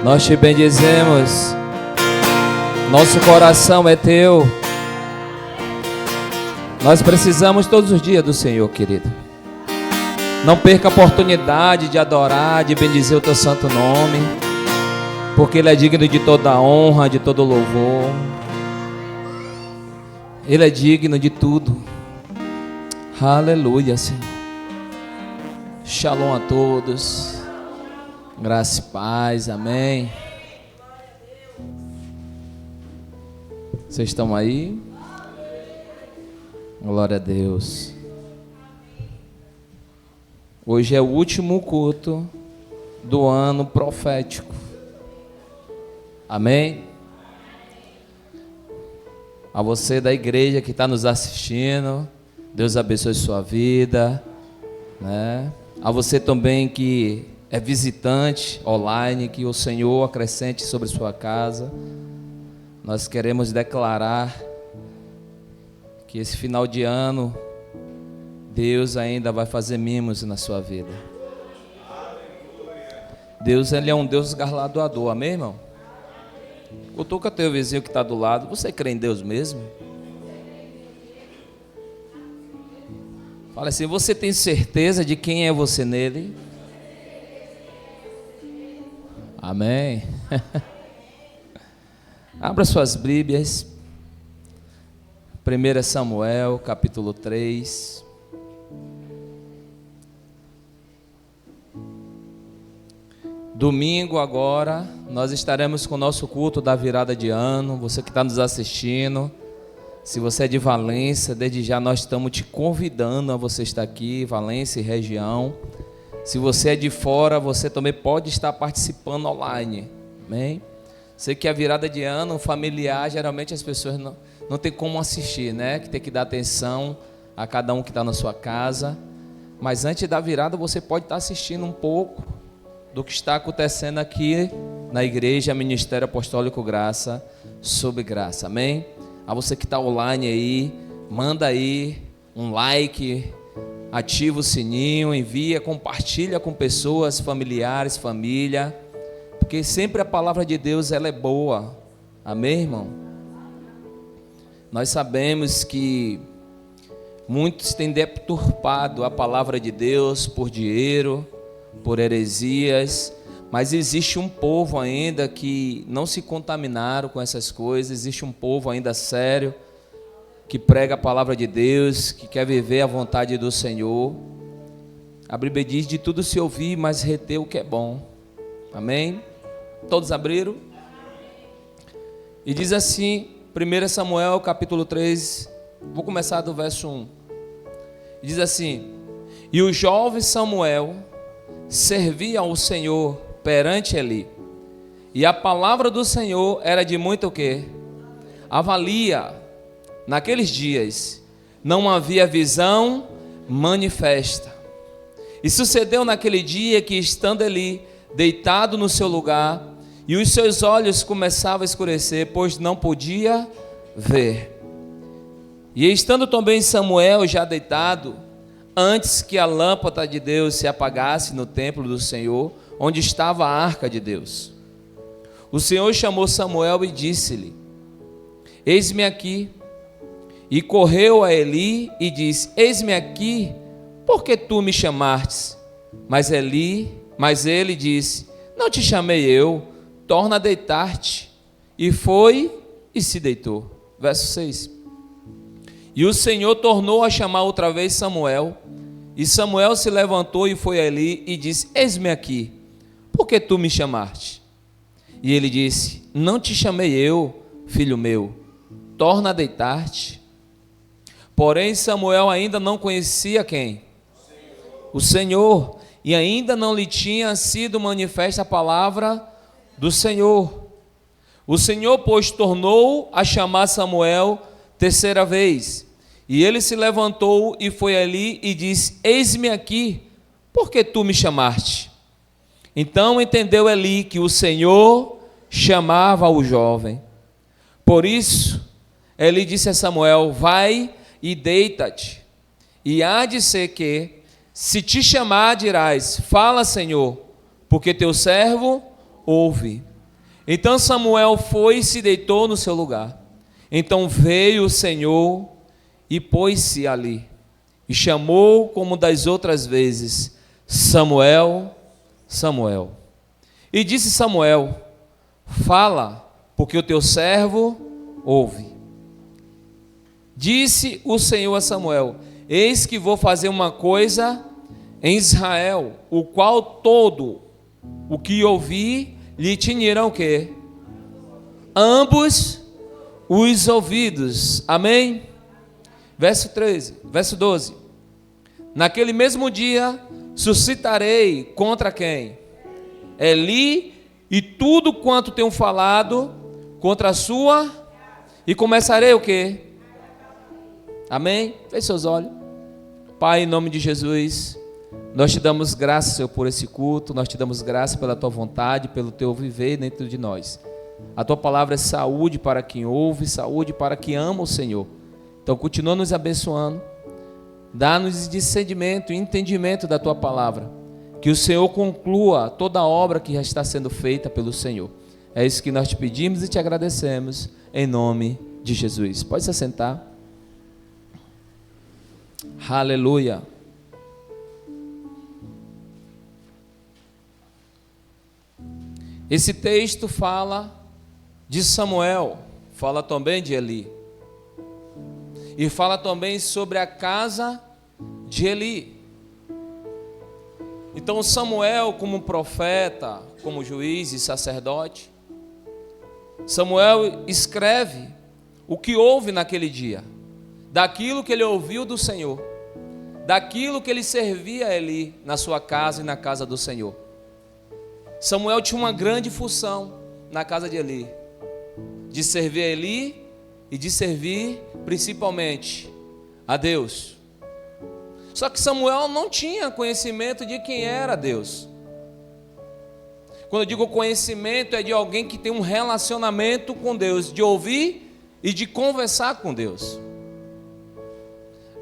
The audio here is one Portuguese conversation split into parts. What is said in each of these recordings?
Nós te bendizemos. Nosso coração é teu. Nós precisamos todos os dias do Senhor, querido. Não perca a oportunidade de adorar, de bendizer o teu santo nome, porque Ele é digno de toda honra, de todo louvor. Ele é digno de tudo. Aleluia, Senhor. Shalom a todos. Graça e paz, amém. Vocês estão aí? Glória a Deus. Hoje é o último culto do ano profético. Amém? A você da igreja que está nos assistindo, Deus abençoe sua vida, né? A você também que é visitante online, que o Senhor acrescente sobre sua casa. Nós queremos declarar que esse final de ano Deus ainda vai fazer mimos na sua vida. Deus, Ele é um Deus galardoador, amém, irmão? Cutuca teu vizinho que está do lado. Você crê em Deus mesmo? Fala assim, você tem certeza de quem é você nele? Amém. Abra suas Bíblias. 1 Samuel, capítulo 3. Domingo agora, nós estaremos com o nosso culto da virada de ano. Você que está nos assistindo, se você é de Valência, desde já nós estamos te convidando a você estar aqui, Valência e região. Se você é de fora, você também pode estar participando online, amém? Sei que a virada de ano familiar, geralmente as pessoas não tem como assistir, né? Que tem que dar atenção a cada um que está na sua casa. Mas antes da virada, você pode estar assistindo um pouco do que está acontecendo aqui na igreja Ministério Apostólico Graça sobre Graça, amém? A você que está online aí, manda aí um like, ativa o sininho, envia, compartilha com pessoas, familiares, família, porque sempre a palavra de Deus ela é boa, amém, irmão? Nós sabemos que muitos têm deturpado a palavra de Deus por dinheiro, por heresias, mas existe um povo ainda que não se contaminaram com essas coisas, existe um povo ainda sério, que prega a palavra de Deus, que quer viver a vontade do Senhor. A Bíblia diz, de tudo se ouvir, mas reter o que é bom, amém? Todos abriram? E diz assim, 1 Samuel capítulo 3, vou começar do verso 1, diz assim, e o jovem Samuel servia ao Senhor perante Eli, e a palavra do Senhor era de muito o quê? Avalia. Naqueles dias não havia visão manifesta. E sucedeu naquele dia que, estando Eli deitado no seu lugar, e os seus olhos começavam a escurecer, pois não podia ver. E estando também Samuel já deitado, antes que a lâmpada de Deus se apagasse no templo do Senhor, onde estava a arca de Deus, o Senhor chamou Samuel e disse-lhe, eis-me aqui. E correu a Eli e disse, eis-me aqui, porque tu me chamastes? Mas ele disse, não te chamei eu, torna a deitar-te. E foi e se deitou. Verso 6. E o Senhor tornou a chamar outra vez Samuel, e Samuel se levantou e foi a Eli e disse, eis-me aqui, porque tu me chamaste? E ele disse, não te chamei eu, filho meu, torna a deitar-te. Porém Samuel ainda não conhecia quem? O Senhor, e ainda não lhe tinha sido manifesta a palavra do Senhor. O Senhor, pois, tornou a chamar Samuel terceira vez, e ele se levantou e foi ali e disse, eis-me aqui, porque tu me chamaste? Então entendeu Eli que o Senhor chamava o jovem. Por isso, Eli disse a Samuel, vai e deita-te, e há de ser que, se te chamar, dirás, fala, Senhor, porque teu servo ouve. Então Samuel foi e se deitou no seu lugar. Então veio o Senhor e pôs-se ali, e chamou como das outras vezes: Samuel, Samuel. E disse Samuel: fala, porque o teu servo ouve. Disse o Senhor a Samuel: eis que vou fazer uma coisa em Israel, o qual todo o que ouvir lhe tinirão o quê? Ambos os ouvidos. Amém? Verso 12. Naquele mesmo dia suscitarei contra quem? Eli e tudo quanto tenho falado contra a sua, e começarei o quê? Amém? Feche seus olhos. Pai, em nome de Jesus, nós te damos graça, Senhor, por esse culto. Nós te damos graça pela tua vontade, pelo teu viver dentro de nós. A tua palavra é saúde para quem ouve, saúde para quem ama o Senhor. Então continua nos abençoando. Dá-nos discernimento e entendimento da tua palavra. Que o Senhor conclua toda a obra que já está sendo feita pelo Senhor. É isso que nós te pedimos e te agradecemos, em nome de Jesus. Pode se assentar. Aleluia. Esse texto fala de Samuel, fala também de Eli. E fala também sobre a casa de Eli. Então Samuel, como profeta, como juiz e sacerdote, Samuel escreve o que houve naquele dia, daquilo que ele ouviu do Senhor, daquilo que ele servia a Eli na sua casa e na casa do Senhor. Samuel tinha uma grande função na casa de Eli, de servir a Eli e de servir principalmente a Deus. Só que Samuel não tinha conhecimento de quem era Deus. Quando eu digo conhecimento, é de alguém que tem um relacionamento com Deus, de ouvir e de conversar com Deus.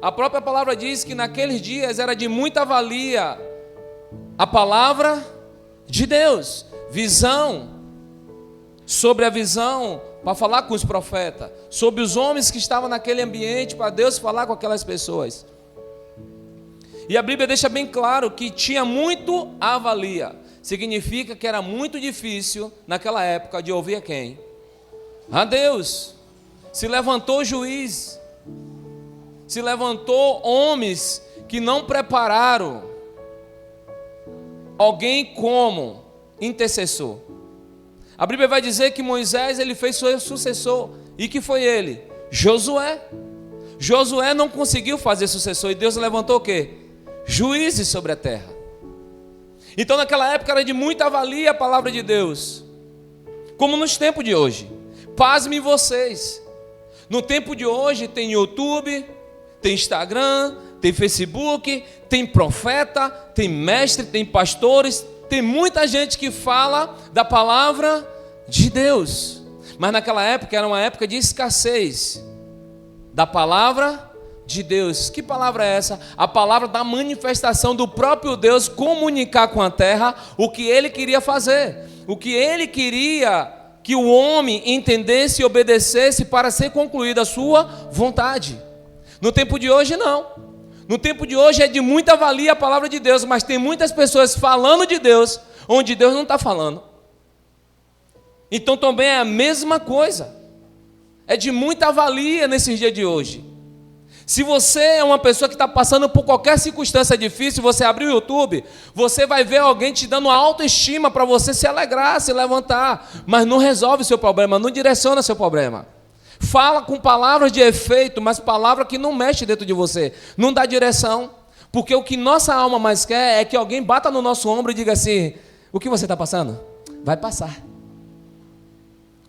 A própria palavra diz que naqueles dias era de muita valia a palavra de Deus, visão sobre a visão, para falar com os profetas, sobre os homens que estavam naquele ambiente, para Deus falar com aquelas pessoas. E a Bíblia deixa bem claro que tinha muito a valia. Significa que era muito difícil naquela época de ouvir a quem? A Deus. Se levantou juiz, se levantou homens que não prepararam alguém como intercessor. A Bíblia vai dizer que Moisés, ele fez seu sucessor. E que foi ele? Josué. Josué não conseguiu fazer sucessor. E Deus levantou o quê? Juízes sobre a terra. Então naquela época era de muita valia a palavra de Deus. Como nos tempos de hoje. Pasmem vocês. No tempo de hoje tem YouTube, tem Instagram, tem Facebook, tem profeta, tem mestre, tem pastores. Tem muita gente que fala da palavra de Deus. Mas naquela época era uma época de escassez da palavra de Deus. Que palavra é essa? A palavra da manifestação do próprio Deus comunicar com a terra o que ele queria fazer. O que ele queria que o homem entendesse e obedecesse para ser concluída a sua vontade. No tempo de hoje não. No tempo de hoje é de muita valia a palavra de Deus, mas tem muitas pessoas falando de Deus, onde Deus não está falando. Então também é a mesma coisa. É de muita valia nesses dias de hoje. Se você é uma pessoa que está passando por qualquer circunstância difícil, você abrir o YouTube, você vai ver alguém te dando autoestima para você se alegrar, se levantar, mas não resolve o seu problema, não direciona o seu problema. Fala com palavras de efeito, mas palavra que não mexe dentro de você, não dá direção, porque o que nossa alma mais quer é que alguém bata no nosso ombro e diga assim: o que você está passando? Vai passar.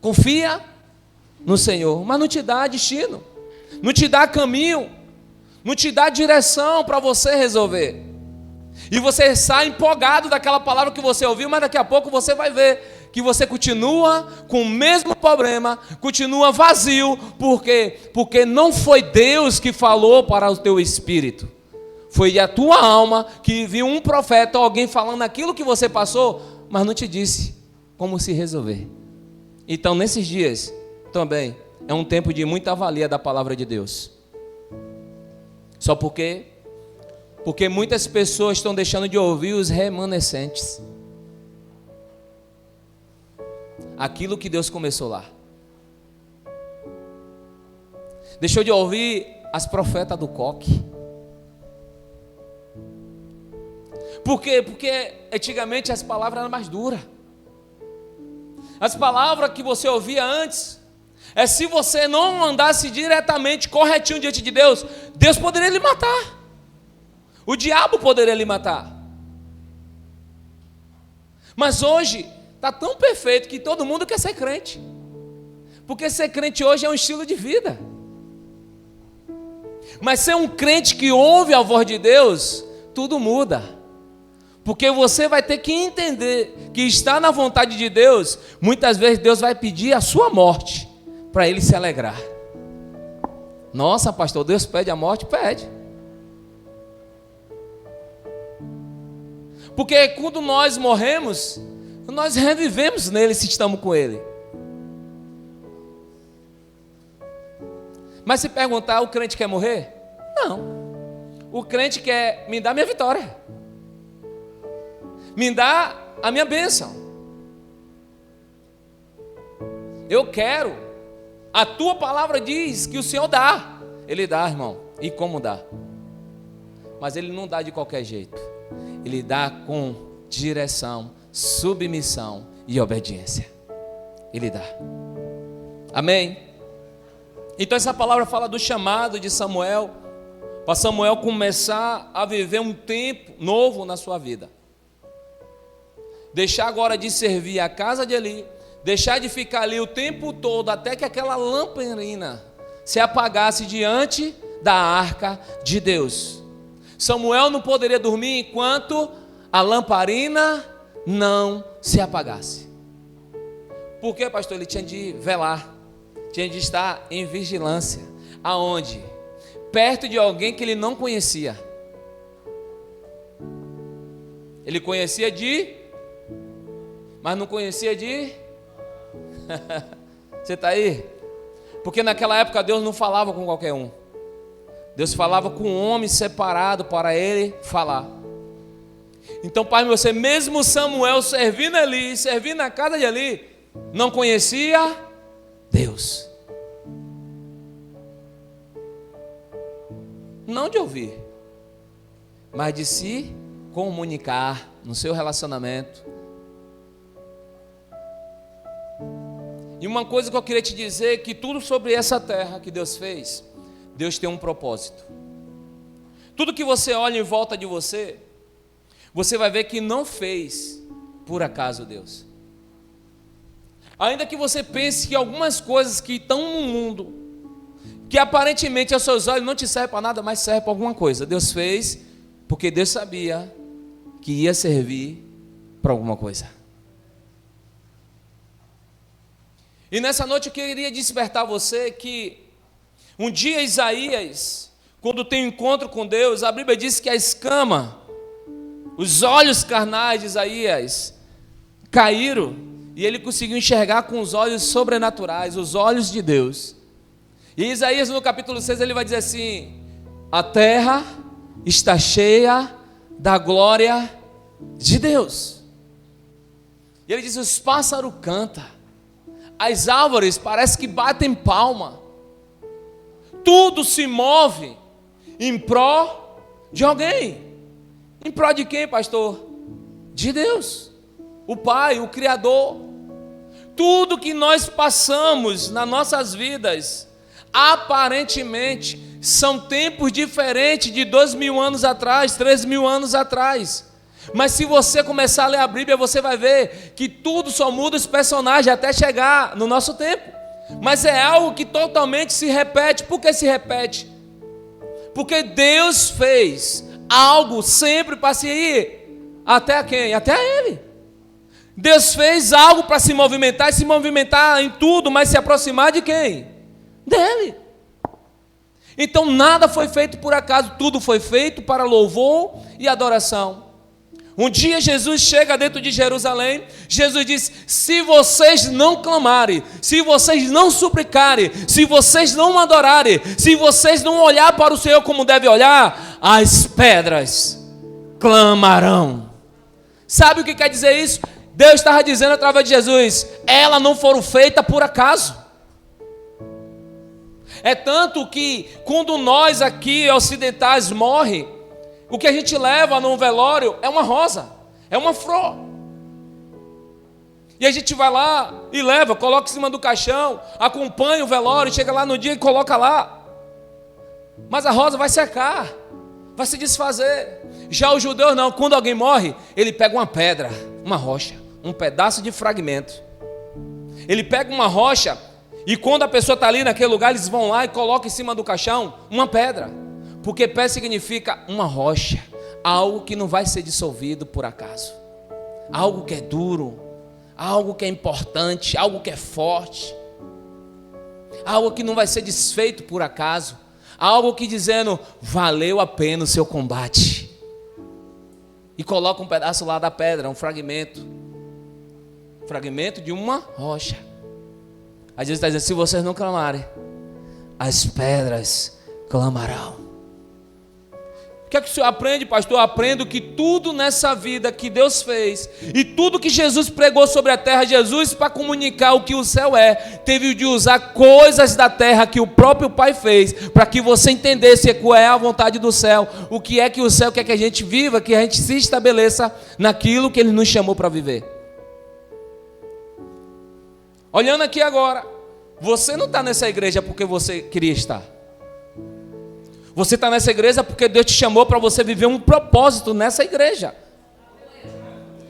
Confia no Senhor, mas não te dá destino, não te dá caminho, não te dá direção para você resolver. E você sai empolgado daquela palavra que você ouviu, mas daqui a pouco você vai ver que você continua com o mesmo problema, continua vazio, porque não foi Deus que falou para o teu espírito, foi a tua alma que viu um profeta, alguém falando aquilo que você passou, mas não te disse como se resolver. Então, nesses dias, também, é um tempo de muita valia da palavra de Deus. Só porque muitas pessoas estão deixando de ouvir os remanescentes. Aquilo que Deus começou lá. Deixou de ouvir as profetas do coque. Por quê? Porque antigamente as palavras eram mais duras. As palavras que você ouvia antes, se você não andasse diretamente, corretinho diante de Deus, Deus poderia lhe matar. O diabo poderia lhe matar. Mas hoje está tão perfeito que todo mundo quer ser crente. Porque ser crente hoje é um estilo de vida. Mas ser um crente que ouve a voz de Deus, tudo muda. Porque você vai ter que entender que está na vontade de Deus. Muitas vezes Deus vai pedir a sua morte para Ele se alegrar. Nossa, pastor, Deus pede a morte? Pede. Porque quando nós morremos, nós revivemos nele se estamos com Ele. Mas se perguntar, o crente quer morrer? Não. O crente quer me dar minha vitória. Me dá a minha bênção. Eu quero. A tua palavra diz que o Senhor dá. Ele dá, irmão. E como dá? Mas Ele não dá de qualquer jeito. Ele dá com direção, submissão e obediência. Ele dá. Amém? Então essa palavra fala do chamado de Samuel, para Samuel começar a viver um tempo novo na sua vida. Deixar agora de servir a casa de Eli, deixar de ficar ali o tempo todo, até que aquela lamparina se apagasse diante da arca de Deus. Samuel não poderia dormir enquanto a lamparina não se apagasse. Por quê, pastor? Ele tinha de velar, tinha de estar em vigilância. Aonde? Perto de alguém que ele não conhecia. Ele conhecia mas não conhecia Você está aí? Porque naquela época Deus não falava com qualquer um. Deus falava com um homem separado para ele falar. Então, pai, você, mesmo Samuel servindo ali, servindo na casa de Eli, não conhecia Deus. Não de ouvir, mas de se comunicar no seu relacionamento. E uma coisa que eu queria te dizer é que tudo sobre essa terra que Deus fez, Deus tem um propósito. Tudo que você olha em volta de você, você vai ver que não fez por acaso Deus. Ainda que você pense que algumas coisas que estão no mundo, que aparentemente aos seus olhos não te servem para nada, mas servem para alguma coisa, Deus fez porque Deus sabia que ia servir para alguma coisa. E nessa noite eu queria despertar você que um dia Isaías, quando tem um encontro com Deus, a Bíblia diz que a escama, os olhos carnais de Isaías caíram e ele conseguiu enxergar com os olhos sobrenaturais, os olhos de Deus. E Isaías no capítulo 6 ele vai dizer assim: a terra está cheia da glória de Deus. E ele diz: os pássaros cantam, as árvores parecem que batem palma, tudo se move em pró de alguém. Em pró de quem, pastor? De Deus, o Pai, o Criador. Tudo que nós passamos nas nossas vidas, aparentemente, são tempos diferentes de 2.000 anos atrás, 3.000 anos atrás. Mas se você começar a ler a Bíblia, você vai ver que tudo só muda os personagens até chegar no nosso tempo. Mas é algo que totalmente se repete. Por que se repete? Porque Deus fez algo sempre para se ir até quem? Até a Ele. Deus fez algo para se movimentar, e se movimentar em tudo, mas se aproximar de quem? Dele. Então nada foi feito por acaso, tudo foi feito para louvor e adoração. Um dia Jesus chega dentro de Jerusalém, Jesus diz: se vocês não clamarem, se vocês não suplicarem, se vocês não adorarem, se vocês não olhar para o Senhor como deve olhar, as pedras clamarão. Sabe o que quer dizer isso? Deus estava dizendo através de Jesus: elas não foram feitas por acaso. É tanto que quando nós aqui ocidentais morrem, o que a gente leva num velório é uma rosa, é uma flor. E a gente vai lá e leva, coloca em cima do caixão, acompanha o velório, chega lá no dia e coloca lá. Mas a rosa vai secar, vai se desfazer. Já o judeu não, quando alguém morre, ele pega uma pedra, uma rocha, um pedaço de fragmento. Ele pega uma rocha e quando a pessoa está ali naquele lugar, eles vão lá e colocam em cima do caixão uma pedra. Porque pé significa uma rocha, algo que não vai ser dissolvido por acaso, algo que é duro, algo que é importante, algo que é forte, algo que não vai ser desfeito por acaso, algo que dizendo, valeu a pena o seu combate. E coloca um pedaço lá da pedra, um fragmento de uma rocha. Aí Jesus está dizendo: se vocês não clamarem, as pedras clamarão. O que é que o senhor aprende, pastor? Eu aprendo que tudo nessa vida que Deus fez e tudo que Jesus pregou sobre a terra, Jesus, para comunicar o que o céu é, teve de usar coisas da terra que o próprio Pai fez, para que você entendesse qual é a vontade do céu, o que é que o céu quer que a gente viva, que a gente se estabeleça naquilo que Ele nos chamou para viver. Olhando aqui agora, você não está nessa igreja porque você queria estar. Você está nessa igreja porque Deus te chamou para você viver um propósito nessa igreja.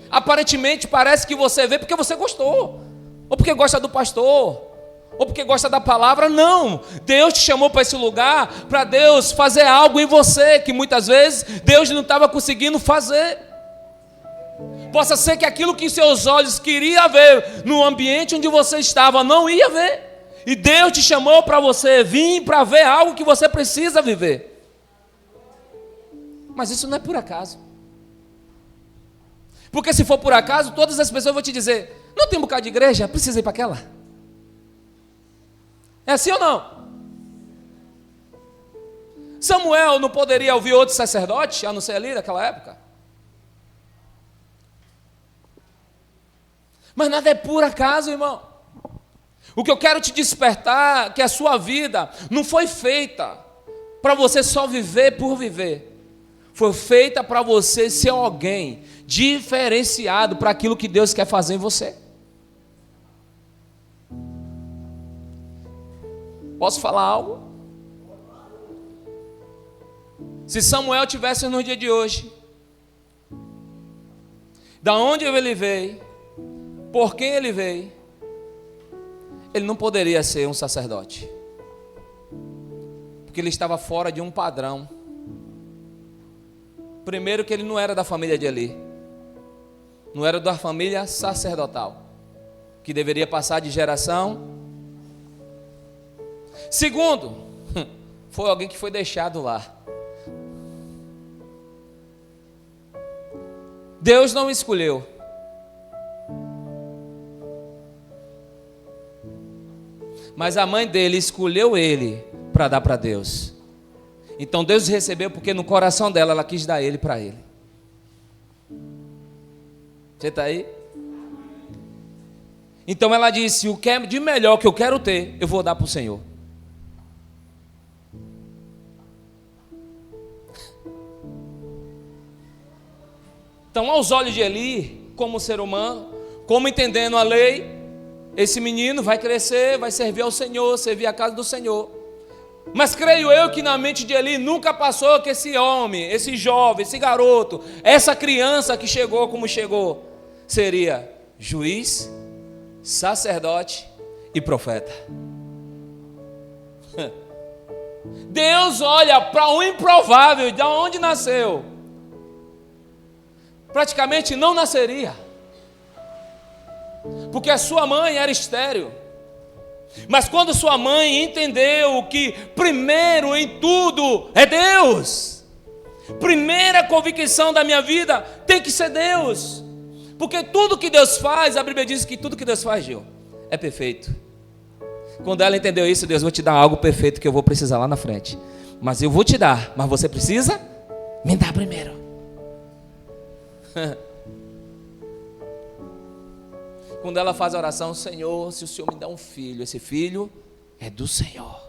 Aparentemente parece que você vê porque você gostou, ou porque gosta do pastor, ou porque gosta da palavra. Não, Deus te chamou para esse lugar, para Deus fazer algo em você, que muitas vezes Deus não estava conseguindo fazer. Possa ser que aquilo que seus olhos queriam ver no ambiente onde você estava, não ia ver. E Deus te chamou para você vir para ver algo que você precisa viver. Mas isso não é por acaso. Porque se for por acaso, todas as pessoas vão te dizer: não tem um bocado de igreja, precisa ir para aquela. É assim ou não? Samuel não poderia ouvir outro sacerdote, a não ser ali naquela época? Mas nada é por acaso, irmão. O que eu quero te despertar é que a sua vida não foi feita para você só viver por viver. Foi feita para você ser alguém diferenciado para aquilo que Deus quer fazer em você. Posso falar algo? Se Samuel tivesse no dia de hoje, da onde ele veio, por quem ele veio, ele não poderia ser um sacerdote, porque ele estava fora de um padrão. Primeiro que ele não era da família de Eli, não era da família sacerdotal, que deveria passar de geração. Segundo, foi alguém que foi deixado lá. Deus não escolheu. Mas a mãe dele escolheu ele para dar para Deus. Então Deus recebeu porque no coração dela ela quis dar ele para ele. Você está aí? Então ela disse: o que é de melhor que eu quero ter, eu vou dar para o Senhor. Então, aos olhos de Eli, como ser humano, como entendendo a lei, esse menino vai crescer, vai servir ao Senhor, servir a casa do Senhor. Mas creio eu que na mente de Eli nunca passou que esse homem, esse jovem, esse garoto, essa criança que chegou como chegou, seria juiz, sacerdote e profeta. Deus olha para o improvável, de onde nasceu. Praticamente não nasceria, porque a sua mãe era estéril. Mas quando sua mãe entendeu que primeiro em tudo é Deus, Primeira convicção da minha vida tem que ser Deus. Porque tudo que Deus faz, a Bíblia diz que tudo que Deus faz, Gil, é perfeito. Quando ela entendeu isso, Deus, vou te dar algo perfeito que eu vou precisar lá na frente. Mas eu vou te dar, mas você precisa me dar primeiro. Quando ela faz a oração, Senhor, se o Senhor me dá um filho, esse filho é do Senhor.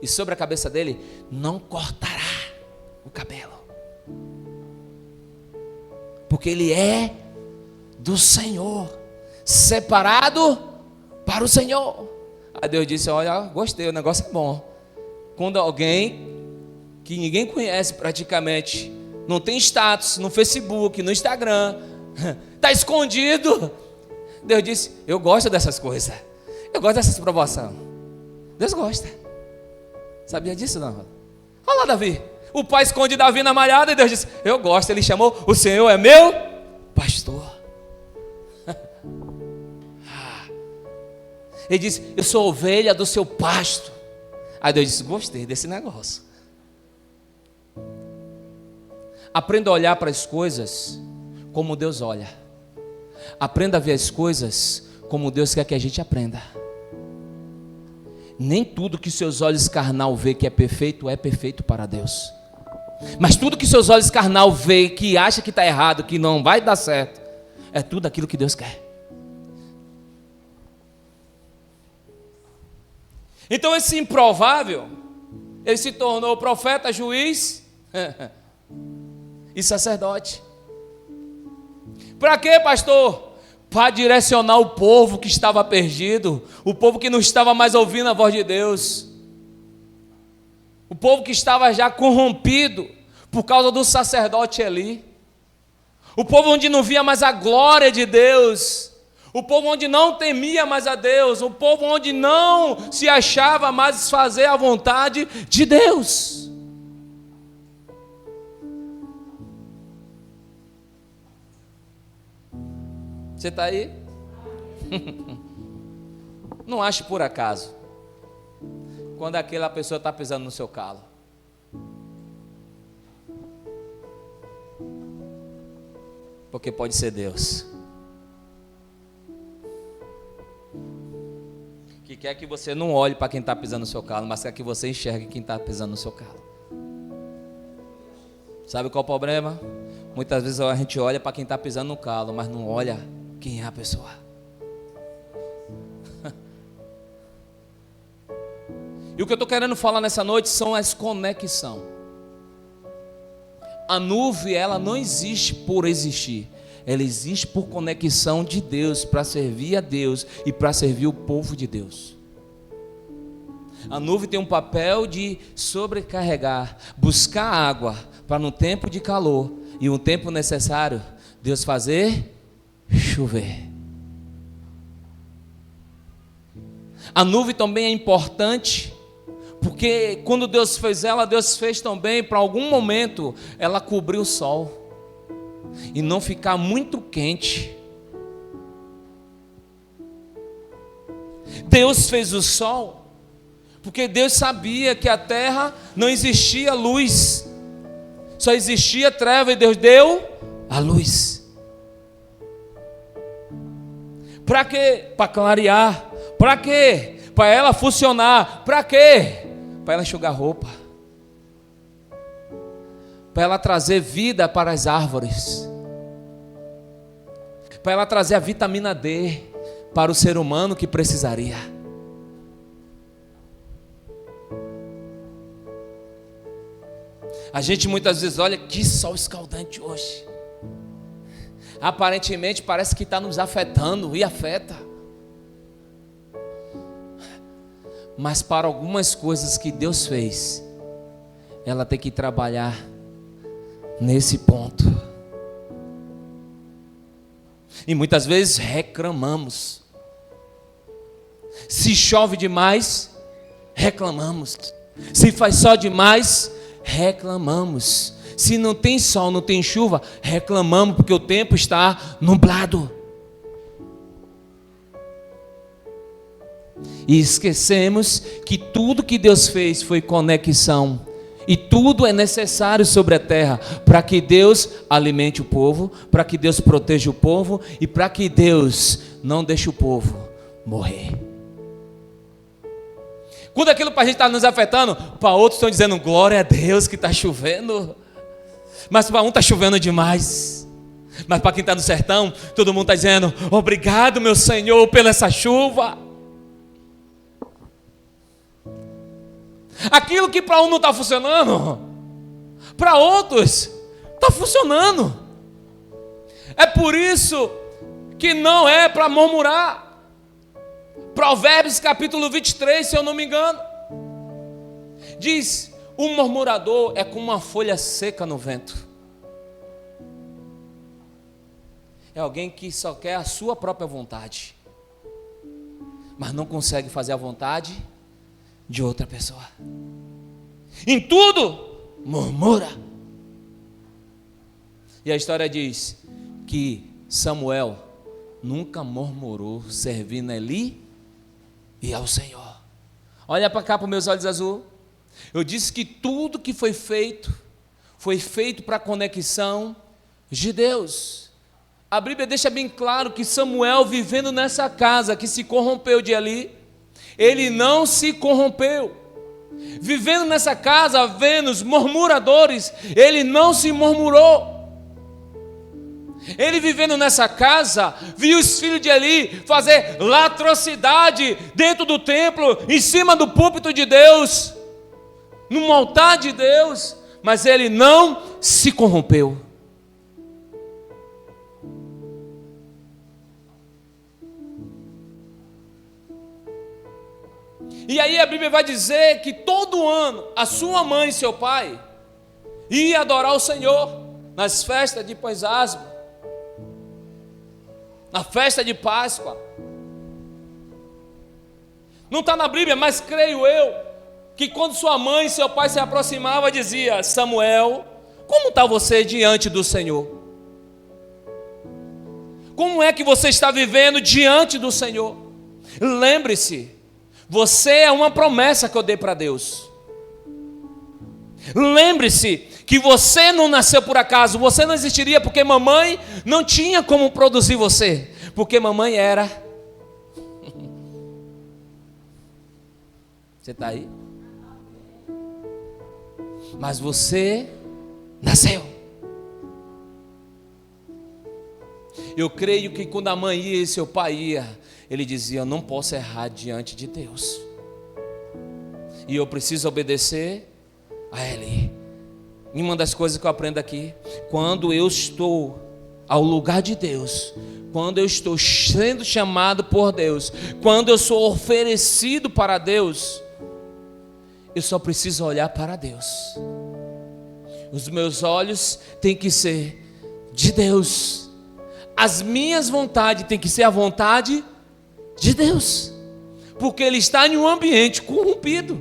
E sobre a cabeça dele, não cortará o cabelo. Porque ele é do Senhor, separado para o Senhor. Aí Deus disse, olha, gostei, o negócio é bom. Quando alguém que ninguém conhece praticamente, não tem status no Facebook, no Instagram, está escondido, Deus disse, eu gosto dessas coisas, eu gosto dessas provações. Deus gosta. Sabia disso não? Olha lá Davi, o pai esconde Davi na malhada e Deus disse, eu gosto. Ele chamou, o Senhor é meu pastor. Ele disse, eu sou ovelha do seu pasto. Aí Deus disse, gostei desse negócio. Aprenda a olhar para as coisas como Deus olha. Aprenda a ver as coisas como Deus quer que a gente aprenda. Nem tudo que seus olhos carnal vê que é perfeito para Deus. Mas tudo que seus olhos carnal vê que acha que está errado, que não vai dar certo, é tudo aquilo que Deus quer. Então esse improvável, ele se tornou profeta, juiz e sacerdote. Para quê, pastor? Para direcionar o povo que estava perdido, o povo que não estava mais ouvindo a voz de Deus, o povo que estava já corrompido por causa do sacerdote Eli, o povo onde não via mais a glória de Deus, o povo onde não temia mais a Deus, o povo onde não se achava mais fazer a vontade de Deus. Você está aí? Não ache por acaso quando aquela pessoa está pisando no seu calo. Porque pode ser Deus que quer que você não olhe para quem está pisando no seu calo, mas quer que você enxergue quem está pisando no seu calo. Sabe qual é o problema? Muitas vezes a gente olha para quem está pisando no calo, mas não olha quem é a pessoa. E o que eu estou querendo falar nessa noite são as conexões. A nuvem, ela não existe por existir. Ela existe por conexão de Deus, para servir a Deus e para servir o povo de Deus. A nuvem tem um papel de sobrecarregar, buscar água, para no tempo de calor e o tempo necessário, Deus fazer chover. A nuvem também é importante, porque quando Deus fez ela, Deus fez também para algum momento ela cobrir o sol e não ficar muito quente. Deus fez o sol porque Deus sabia que a terra não existia luz, só existia treva, e Deus deu a luz. Para quê? Para clarear. Para quê? Para ela funcionar. Para quê? Para ela enxugar roupa, para ela trazer vida para as árvores, para ela trazer a vitamina D para o ser humano que precisaria. A gente muitas vezes olha, que sol escaldante hoje. Aparentemente parece que está nos afetando, e afeta. Mas para algumas coisas que Deus fez, ela tem que trabalhar nesse ponto. E muitas vezes reclamamos. Se chove demais, reclamamos. Se faz sol demais, reclamamos. Se não tem sol, não tem chuva, reclamamos porque o tempo está nublado. E esquecemos que tudo que Deus fez foi conexão. E tudo é necessário sobre a terra para que Deus alimente o povo, para que Deus proteja o povo e para que Deus não deixe o povo morrer. Quando aquilo para a gente está nos afetando, para outros estão dizendo glória a Deus que está chovendo, mas para um está chovendo demais. Mas para quem está no sertão, todo mundo está dizendo obrigado, meu Senhor, pela essa chuva. Aquilo que para um não está funcionando, para outros está funcionando. É por isso que não é para murmurar. Provérbios capítulo 23, se eu não me engano, diz: o murmurador é como uma folha seca no vento. É alguém que só quer a sua própria vontade, mas não consegue fazer a vontade de outra pessoa. Em tudo murmura. E a história diz que Samuel nunca murmurou, servindo a Eli e ao Senhor. Olha para cá para os meus olhos azul. Eu disse que tudo que foi feito para a conexão de Deus. A Bíblia deixa bem claro que Samuel, vivendo nessa casa que se corrompeu de Eli, ele não se corrompeu. Vivendo nessa casa, vendo os murmuradores, ele não se murmurou. Ele vivendo nessa casa, viu os filhos de Eli fazer latrocidade dentro do templo, em cima do púlpito de Deus, no altar de Deus, mas ele não se corrompeu. E aí a Bíblia vai dizer que todo ano a sua mãe e seu pai iam adorar o Senhor nas festas de Pós-Asma, na festa de Páscoa. Não está na Bíblia, mas creio eu que quando sua mãe e seu pai se aproximavam, dizia: Samuel, como está você diante do Senhor? Como é que você está vivendo diante do Senhor? Lembre-se, você é uma promessa que eu dei para Deus. Lembre-se que você não nasceu por acaso, você não existiria porque mamãe não tinha como produzir você, porque mamãe era. Você está aí? Mas você nasceu. Eu creio que quando a mãe ia e seu pai ia, ele dizia: eu não posso errar diante de Deus, e eu preciso obedecer a Ele. E uma das coisas que eu aprendo aqui, quando eu estou ao lugar de Deus, quando eu estou sendo chamado por Deus, quando eu sou oferecido para Deus, eu só preciso olhar para Deus. Os meus olhos têm que ser de Deus. As minhas vontades têm que ser a vontade de Deus, porque Ele está em um ambiente corrompido.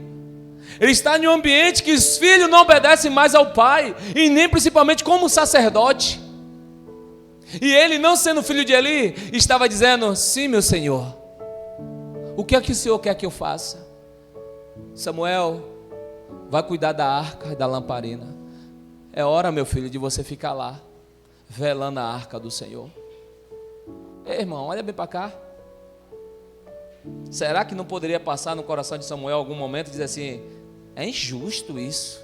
Ele está em um ambiente que os filhos não obedecem mais ao pai, e nem principalmente como sacerdote. E ele, não sendo filho de Eli, estava dizendo: sim, meu Senhor, o que é que o Senhor quer que eu faça? Samuel, vai cuidar da arca e da lamparina. É hora, meu filho, de você ficar lá, velando a arca do Senhor. Ei, irmão, olha bem para cá. Será que não poderia passar no coração de Samuel algum momento e dizer assim: é injusto isso?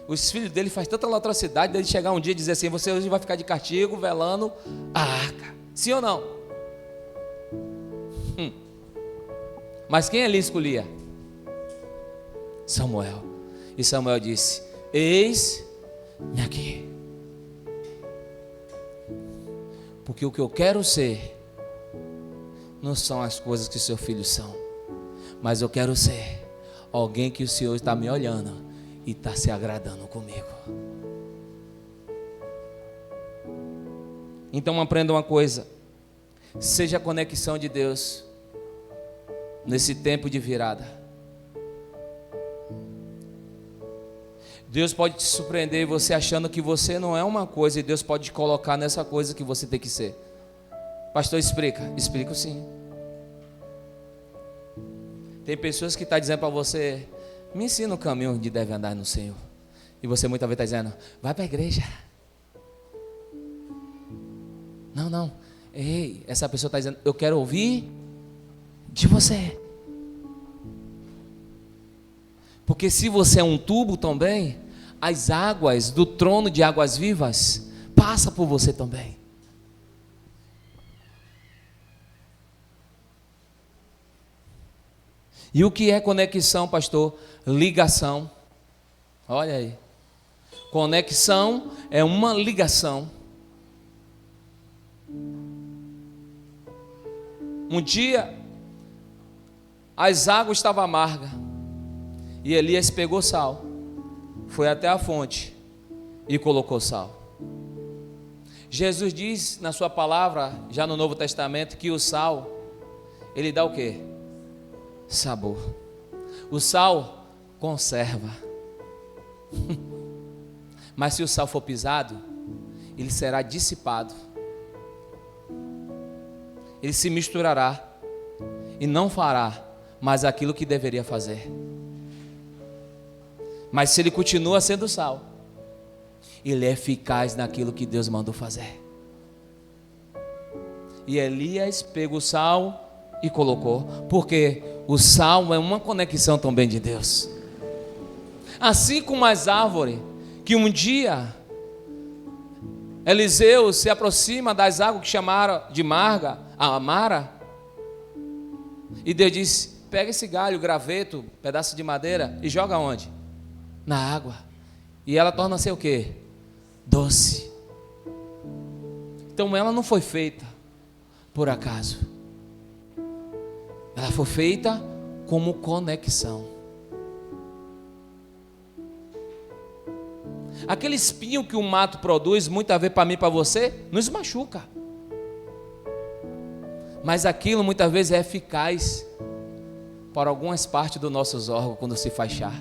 Os filhos dele fazem tanta latrocidade, dele chegar um dia e dizer assim: você hoje vai ficar de castigo velando a arca. Sim ou não? Mas quem ele escolhia? Samuel. E Samuel disse: eis-me aqui. Porque o que eu quero ser não são as coisas que seus filhos são, mas eu quero ser alguém que o Senhor está me olhando e está se agradando comigo. Então aprenda uma coisa: seja a conexão de Deus nesse tempo de virada. Deus pode te surpreender você achando que você não é uma coisa, e Deus pode te colocar nessa coisa que você tem que ser. Pastor, explica. Explico sim. Tem pessoas que estão dizendo para você: Me ensina o caminho de deve andar no Senhor. E você muitas vezes está dizendo, vai para a igreja. Não. Ei, essa pessoa está dizendo, eu quero ouvir de você. Porque se você é um tubo também, as águas do trono de águas vivas passam por você também. E o que é conexão, pastor? Ligação. Olha aí. Conexão é uma ligação. Um dia, as águas estavam amargas. E Elias pegou sal. Foi até a fonte e colocou sal. Jesus diz na sua palavra, já no Novo Testamento, que o sal, ele dá o quê? Sabor. O sal conserva. Mas se o sal for pisado, ele será dissipado. Ele se misturará e não fará mais aquilo que deveria fazer. Mas se ele continua sendo sal, ele é eficaz naquilo que Deus mandou fazer. E Elias pegou o sal e colocou, porque o sal é uma conexão também de Deus. Assim como as árvores, que um dia Eliseu se aproxima das águas que chamaram de Mara, e Deus disse, pega esse galho, graveto, pedaço de madeira e joga onde? Na água. E ela torna-se o quê? Doce. Então ela não foi feita por acaso. Ela foi feita como conexão. Aquele espinho que o mato produz, muitas vezes para mim e para você, nos machuca. Mas aquilo muitas vezes é eficaz para algumas partes dos nossos órgãos quando se faz chá.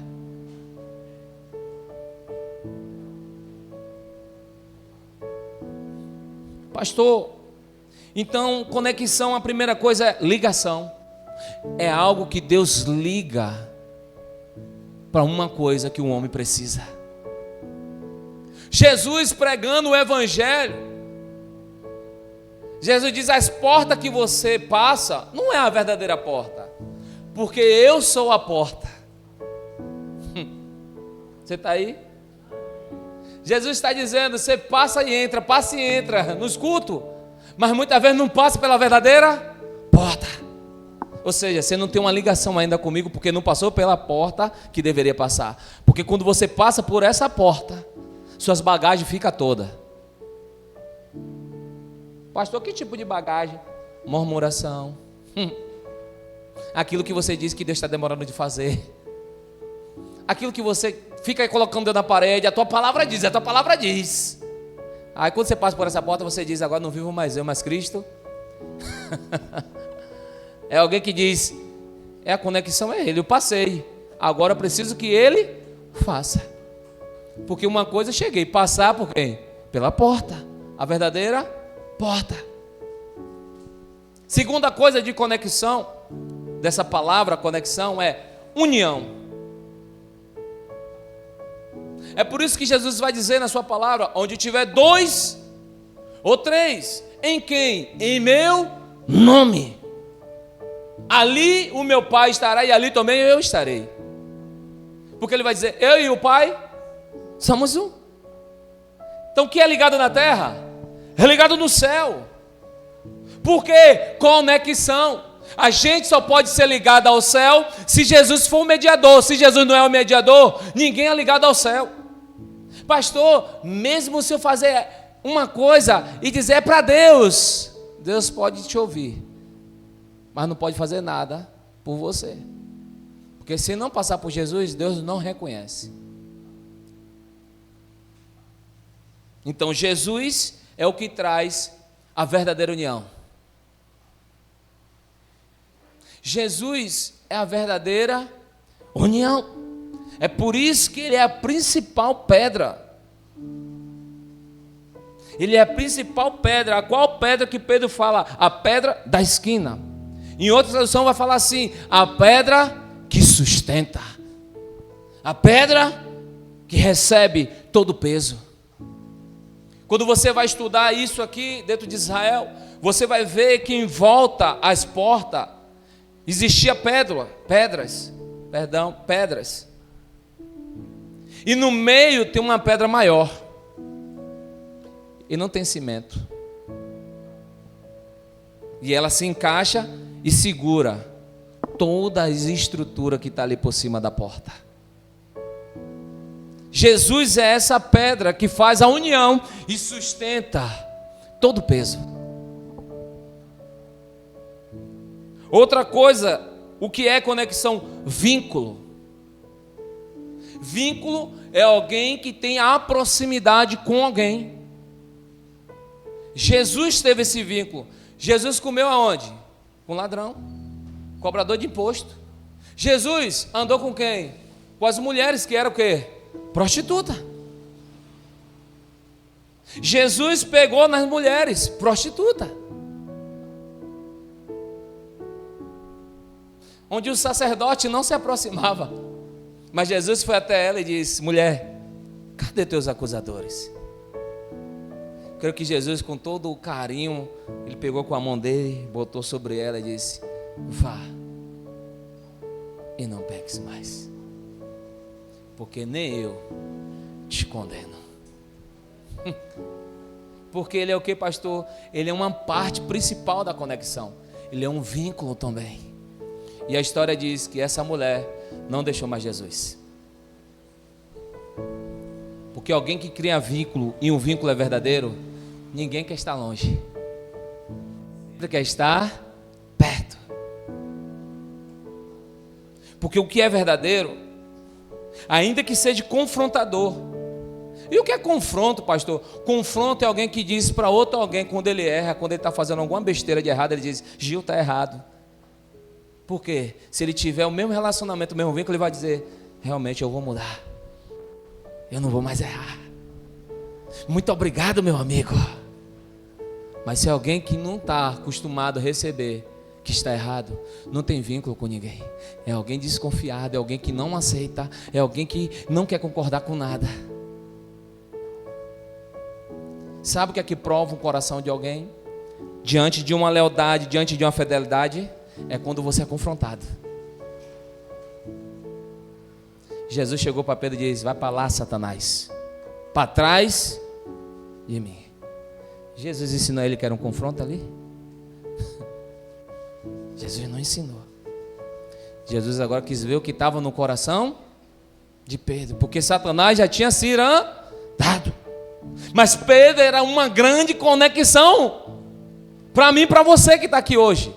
Pastor, então conexão, a primeira coisa é ligação. É algo que Deus liga para uma coisa que o homem precisa. Jesus pregando o evangelho, Jesus diz, as portas que você passa não é a verdadeira porta, porque eu sou a porta. Você está aí? Jesus está dizendo, você passa e entra nos cultos, mas muitas vezes não passa pela verdadeira porta. Ou seja, você não tem uma ligação ainda comigo, porque não passou pela porta que deveria passar. Porque quando você passa por essa porta, suas bagagens ficam todas. Pastor, que tipo de bagagem? Murmuração. Aquilo que você diz que Deus está demorando de fazer. Aquilo que você fica aí colocando o dedo na parede, a tua palavra diz. Aí quando você passa por essa porta, você diz, agora não vivo mais eu, mas Cristo. É alguém que diz, a conexão é Ele, eu passei, agora eu preciso que Ele faça. Porque uma coisa eu cheguei, passar por quem? Pela porta, a verdadeira porta. Segunda coisa de conexão, dessa palavra conexão, é união. É por isso que Jesus vai dizer na sua palavra, onde tiver 2 ou 3, em quem? Em meu nome. Ali o meu Pai estará e ali também eu estarei. Porque ele vai dizer, eu e o Pai somos um. Então o que é ligado na terra? É ligado no céu. Por quê? Conexão. A gente só pode ser ligado ao céu se Jesus for o mediador. Se Jesus não é o mediador, ninguém é ligado ao céu. Pastor, mesmo se eu fazer uma coisa e dizer para Deus, Deus pode te ouvir, mas não pode fazer nada por você. Porque se não passar por Jesus, Deus não reconhece. Então Jesus é o que traz a verdadeira união. Jesus é a verdadeira união. É por isso que ele é a principal pedra. Ele é a principal pedra. A qual pedra que Pedro fala? A pedra da esquina. Em outra tradução vai falar assim, a pedra que sustenta. A pedra que recebe todo o peso. Quando você vai estudar isso aqui dentro de Israel, você vai ver que em volta às portas existia pedras. E no meio tem uma pedra maior. E não tem cimento. E ela se encaixa e segura toda a estrutura que está ali por cima da porta. Jesus é essa pedra que faz a união e sustenta todo o peso. Outra coisa, o que é conexão? Vínculo. Vínculo é alguém que tem a proximidade com alguém. Jesus teve esse vínculo. Jesus comeu aonde? Com um ladrão, cobrador de imposto. Jesus andou com quem? Com as mulheres que eram o quê? Prostituta. Jesus pegou nas mulheres, prostituta. Onde o sacerdote não se aproximava. Mas Jesus foi até ela e disse: mulher, cadê teus acusadores? Creio que Jesus, com todo o carinho, ele pegou com a mão dele, botou sobre ela e disse: vá e não peques mais, porque nem eu te condeno. Porque ele é o que, pastor? Ele é uma parte principal da conexão. Ele é um vínculo também. E a história diz que essa mulher não deixou mais Jesus. Porque alguém que cria vínculo e um vínculo é verdadeiro, ninguém quer estar longe. Sempre quer estar perto. Porque o que é verdadeiro, ainda que seja confrontador. E o que é confronto, pastor? Confronto é alguém que diz para outro alguém quando ele erra, quando ele está fazendo alguma besteira de errado, ele diz: Gil está errado. Por quê? Se ele tiver o mesmo relacionamento, o mesmo vínculo, ele vai dizer: realmente eu vou mudar. Eu não vou mais errar. Muito obrigado, meu amigo. Mas se é alguém que não está acostumado a receber, que está errado, não tem vínculo com ninguém. É alguém desconfiado, é alguém que não aceita, é alguém que não quer concordar com nada. Sabe o que é que prova o coração de alguém? Diante de uma lealdade, diante de uma fidelidade, é quando você é confrontado. Jesus chegou para Pedro e disse: vai para lá, Satanás, para trás de mim. Jesus ensinou a ele que era um confronto ali? Jesus não ensinou. Jesus agora quis ver o que estava no coração de Pedro, porque Satanás já tinha se irritado. Mas Pedro era uma grande conexão para mim e para você que está aqui hoje.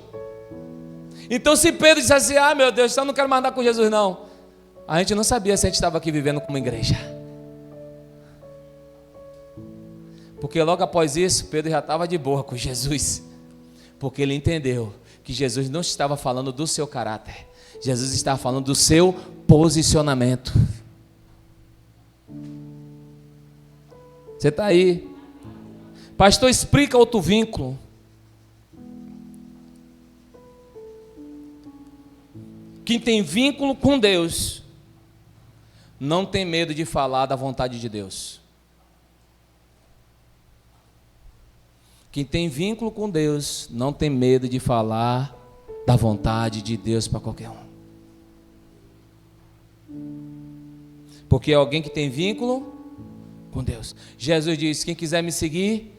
Então se Pedro dissesse: ah, meu Deus, eu não quero mais andar com Jesus não, a gente não sabia se a gente estava aqui vivendo como igreja. Porque logo após isso, Pedro já estava de boa com Jesus. Porque ele entendeu que Jesus não estava falando do seu caráter, Jesus estava falando do seu posicionamento. Você está aí? Pastor, explica outro vínculo. Quem tem vínculo com Deus não tem medo de falar da vontade de Deus. Quem tem vínculo com Deus não tem medo de falar da vontade de Deus para qualquer um. Porque é alguém que tem vínculo com Deus. Jesus disse: quem quiser me seguir,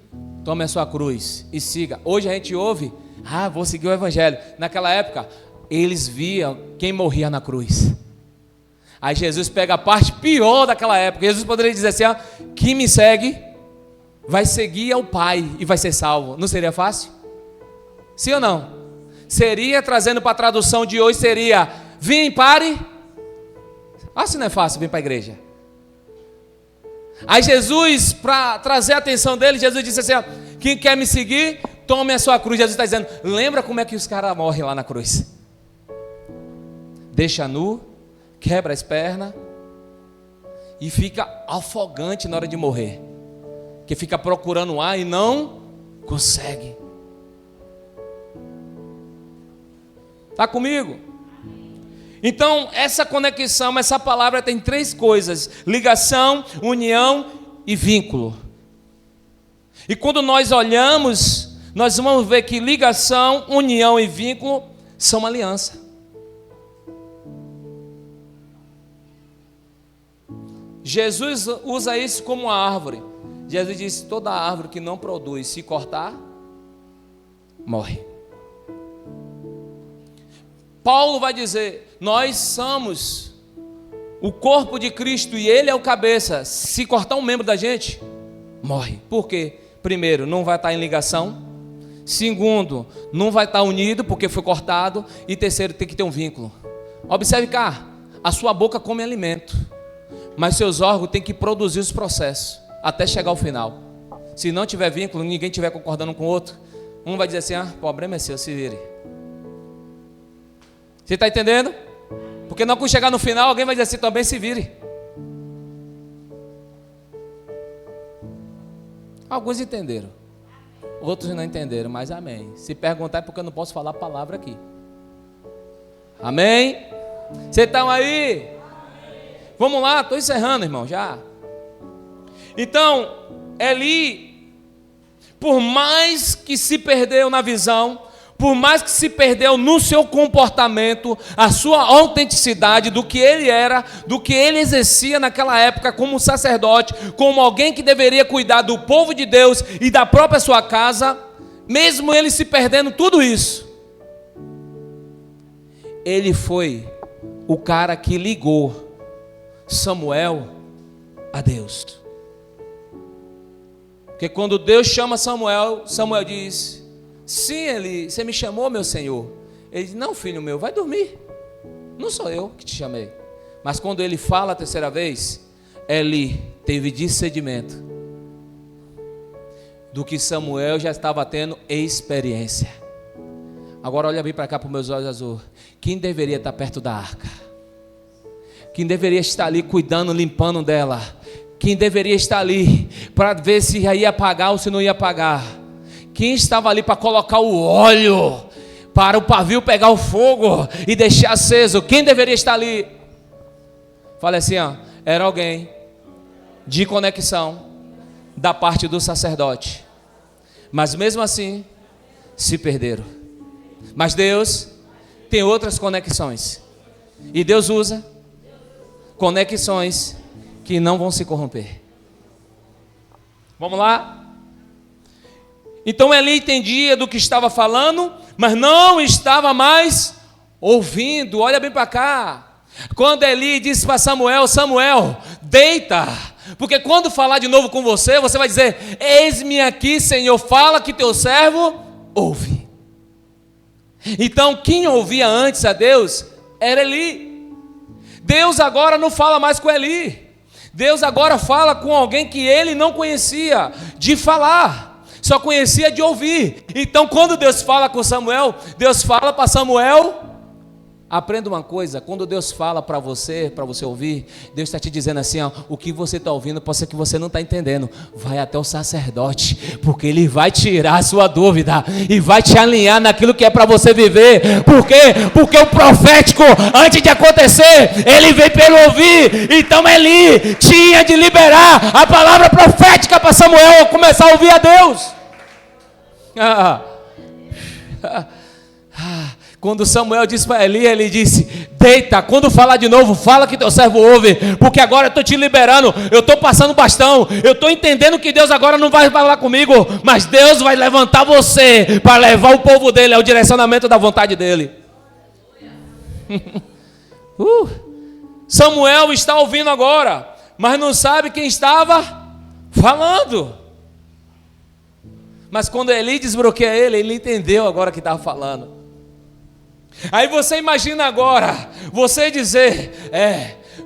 tome a sua cruz e siga. Hoje a gente ouve: ah, vou seguir o evangelho. Naquela época, eles viam quem morria na cruz. Aí Jesus pega a parte pior daquela época. Jesus poderia dizer assim: quem me segue vai seguir ao Pai e vai ser salvo. Não seria fácil? Sim ou não? Seria, trazendo para a tradução de hoje, seria: vem, pare. Ah, se não é fácil, vem para a igreja. Aí Jesus, para trazer a atenção dele, Jesus disse assim: quem quer me seguir, tome a sua cruz. Jesus está dizendo: lembra como é que os caras morrem lá na cruz? Deixa nu, quebra as pernas e fica afogante na hora de morrer, que fica procurando ar e não consegue. Está comigo? Então, essa conexão, essa palavra tem 3 coisas: ligação, união e vínculo. E quando nós olhamos, nós vamos ver que ligação, união e vínculo são uma aliança. Jesus usa isso como uma árvore. Jesus disse: toda árvore que não produz, se cortar, morre. Paulo vai dizer: nós somos o corpo de Cristo e Ele é o cabeça. Se cortar um membro da gente, morre. Por quê? Primeiro, não vai estar em ligação. Segundo, não vai estar unido porque foi cortado. E terceiro, tem que ter um vínculo. Observe cá, a sua boca come alimento, mas seus órgãos têm que produzir os processos até chegar ao final. Se não tiver vínculo, ninguém estiver concordando com o outro, um vai dizer assim: ah, o problema é seu, se vire. Você está entendendo? Porque não, quando chegar no final, alguém vai dizer assim: também se vire. Alguns entenderam, outros não entenderam, mas amém. Se perguntar é porque eu não posso falar a palavra aqui. Amém? Vocês estão aí? Vamos lá, estou encerrando, irmão, já. Então, Eli, por mais que se perdeu na visão, por mais que se perdeu no seu comportamento, a sua autenticidade do que ele era, do que ele exercia naquela época como sacerdote, como alguém que deveria cuidar do povo de Deus e da própria sua casa, mesmo ele se perdendo tudo isso, ele foi o cara que ligou Samuel a Deus. Porque quando Deus chama Samuel, Samuel diz: sim, Eli, você me chamou, meu senhor? Ele diz: não, filho meu, vai dormir, não sou eu que te chamei. Mas quando ele fala a terceira vez, Eli teve discernimento do que Samuel já estava tendo experiência. Agora olha bem para cá para os meus olhos azuis. Quem deveria estar perto da arca? Quem deveria estar ali cuidando, limpando dela? Quem deveria estar ali para ver se ia apagar ou se não ia apagar? Quem estava ali para colocar o óleo para o pavio pegar o fogo e deixar aceso? Quem deveria estar ali? Fala assim, ó, era alguém de conexão da parte do sacerdote, mas mesmo assim se perderam. Mas Deus tem outras conexões, e Deus usa conexões que não vão se corromper. Vamos lá? Então Eli entendia do que estava falando, mas não estava mais ouvindo. Olha bem para cá. Quando Eli disse para Samuel: Samuel, deita, porque quando falar de novo com você, você vai dizer: eis-me aqui, Senhor, fala que teu servo ouve. Então quem ouvia antes a Deus era Eli. Deus agora não fala mais com Eli. Deus agora fala com alguém que ele não conhecia de falar, só conhecia de ouvir. Então quando Deus fala com Samuel, Deus fala para Samuel. Aprenda uma coisa: quando Deus fala para você ouvir, Deus está te dizendo assim, ó, o que você está ouvindo pode ser que você não está entendendo. Vai até o sacerdote, porque ele vai tirar a sua dúvida e vai te alinhar naquilo que é para você viver. Por quê? Porque o profético, antes de acontecer, ele veio pelo ouvir. Então Eli tinha de liberar a palavra profética para Samuel começar a ouvir a Deus. Quando Samuel disse para Eli, ele disse: deita, quando falar de novo, fala que teu servo ouve, porque agora eu estou te liberando, eu estou passando bastão, eu estou entendendo que Deus agora não vai falar comigo, mas Deus vai levantar você para levar o povo dele ao direcionamento da vontade dele. Samuel está ouvindo agora, mas não sabe quem estava falando. Mas quando Eli desbloqueia ele entendeu agora que estava falando. Aí você imagina agora, você dizer: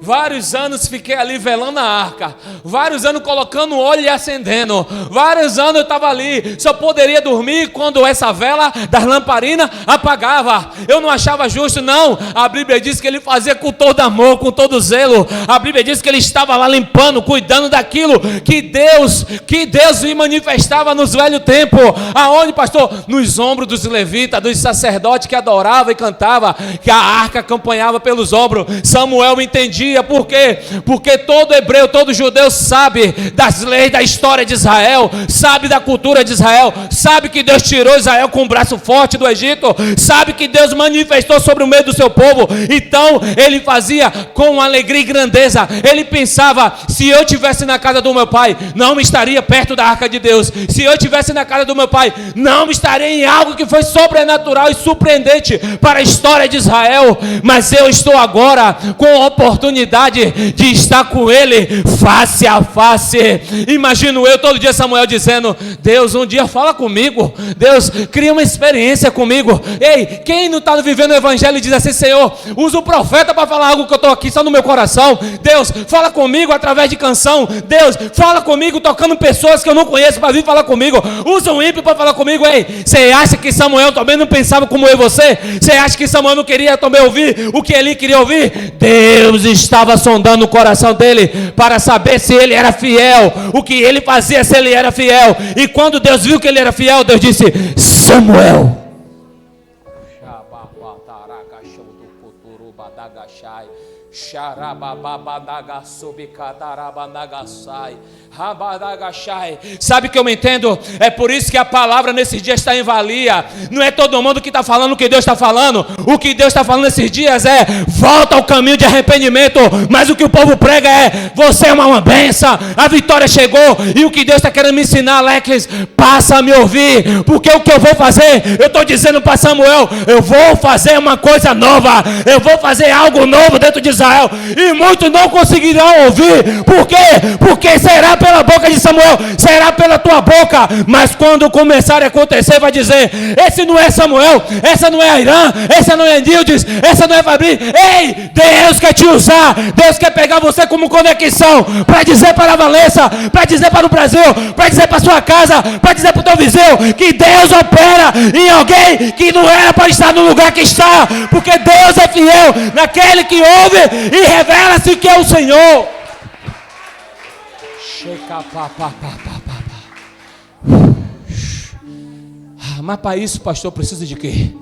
Vários anos fiquei ali velando a arca. Vários anos colocando óleo e acendendo. Vários anos eu estava ali. Só poderia dormir quando essa vela das lamparinas apagava. Eu não achava justo, não. A Bíblia diz que ele fazia com todo amor, com todo zelo. A Bíblia diz que ele estava lá limpando, cuidando daquilo que Deus lhe manifestava nos velhos tempos. Aonde, pastor? Nos ombros dos levitas, dos sacerdotes que adoravam e cantavam, que a arca acompanhava pelos ombros. Samuel entendia por quê? Porque todo hebreu, todo judeu sabe das leis da história de Israel, sabe da cultura de Israel, sabe que Deus tirou Israel com um braço forte do Egito, sabe que Deus manifestou sobre o meio do seu povo. Então ele fazia com alegria e grandeza. Ele pensava: se eu estivesse na casa do meu pai, não estaria perto da arca de Deus. Se eu estivesse na casa do meu pai, não estaria em algo que foi sobrenatural e surpreendente para a história de Israel. Mas eu estou agora com a oportunidade de estar com ele face a face. Imagino eu todo dia Samuel dizendo: Deus, um dia fala comigo. Deus, cria uma experiência comigo. Ei, quem não está vivendo o evangelho e diz assim: Senhor, usa o profeta para falar algo que eu estou aqui só no meu coração. Deus, fala comigo através de canção. Deus, fala comigo tocando pessoas que eu não conheço para vir falar comigo. Usa um ímpio para falar comigo. Ei, você acha que Samuel também não pensava como eu e você? Você acha que Samuel não queria também ouvir o que ele queria ouvir? Deus estava sondando o coração dele para saber se ele era fiel, o que ele fazia, se ele era fiel. E quando Deus viu que ele era fiel, Deus disse: Samuel. Sabe que eu me entendo? É por isso que a palavra nesses dias está em valia. Não é todo mundo que está falando o que Deus está falando. O que Deus está falando nesses dias é: volta ao caminho de arrependimento. Mas o que o povo prega é: você é uma bênção, a vitória chegou. E o que Deus está querendo me ensinar, Alex, passa a me ouvir. Porque o que eu vou fazer, eu estou dizendo para Samuel: eu vou fazer uma coisa nova, eu vou fazer algo novo dentro de Israel. E muitos não conseguirão ouvir. Por quê? Porque será pela boca de Samuel, será pela tua boca. Mas quando começar a acontecer, vai dizer: esse não é Samuel, essa não é Airã, essa não é Nildes, essa não é Fabrício. Ei, Deus quer te usar. Deus quer pegar você como conexão para dizer para a Valença, para dizer para o Brasil, para dizer para a sua casa, para dizer para o teu vizinho que Deus opera em alguém que não era para estar no lugar que está. Porque Deus é fiel naquele que ouve e revela-se que é o Senhor. Mas para isso, pastor, precisa de quê?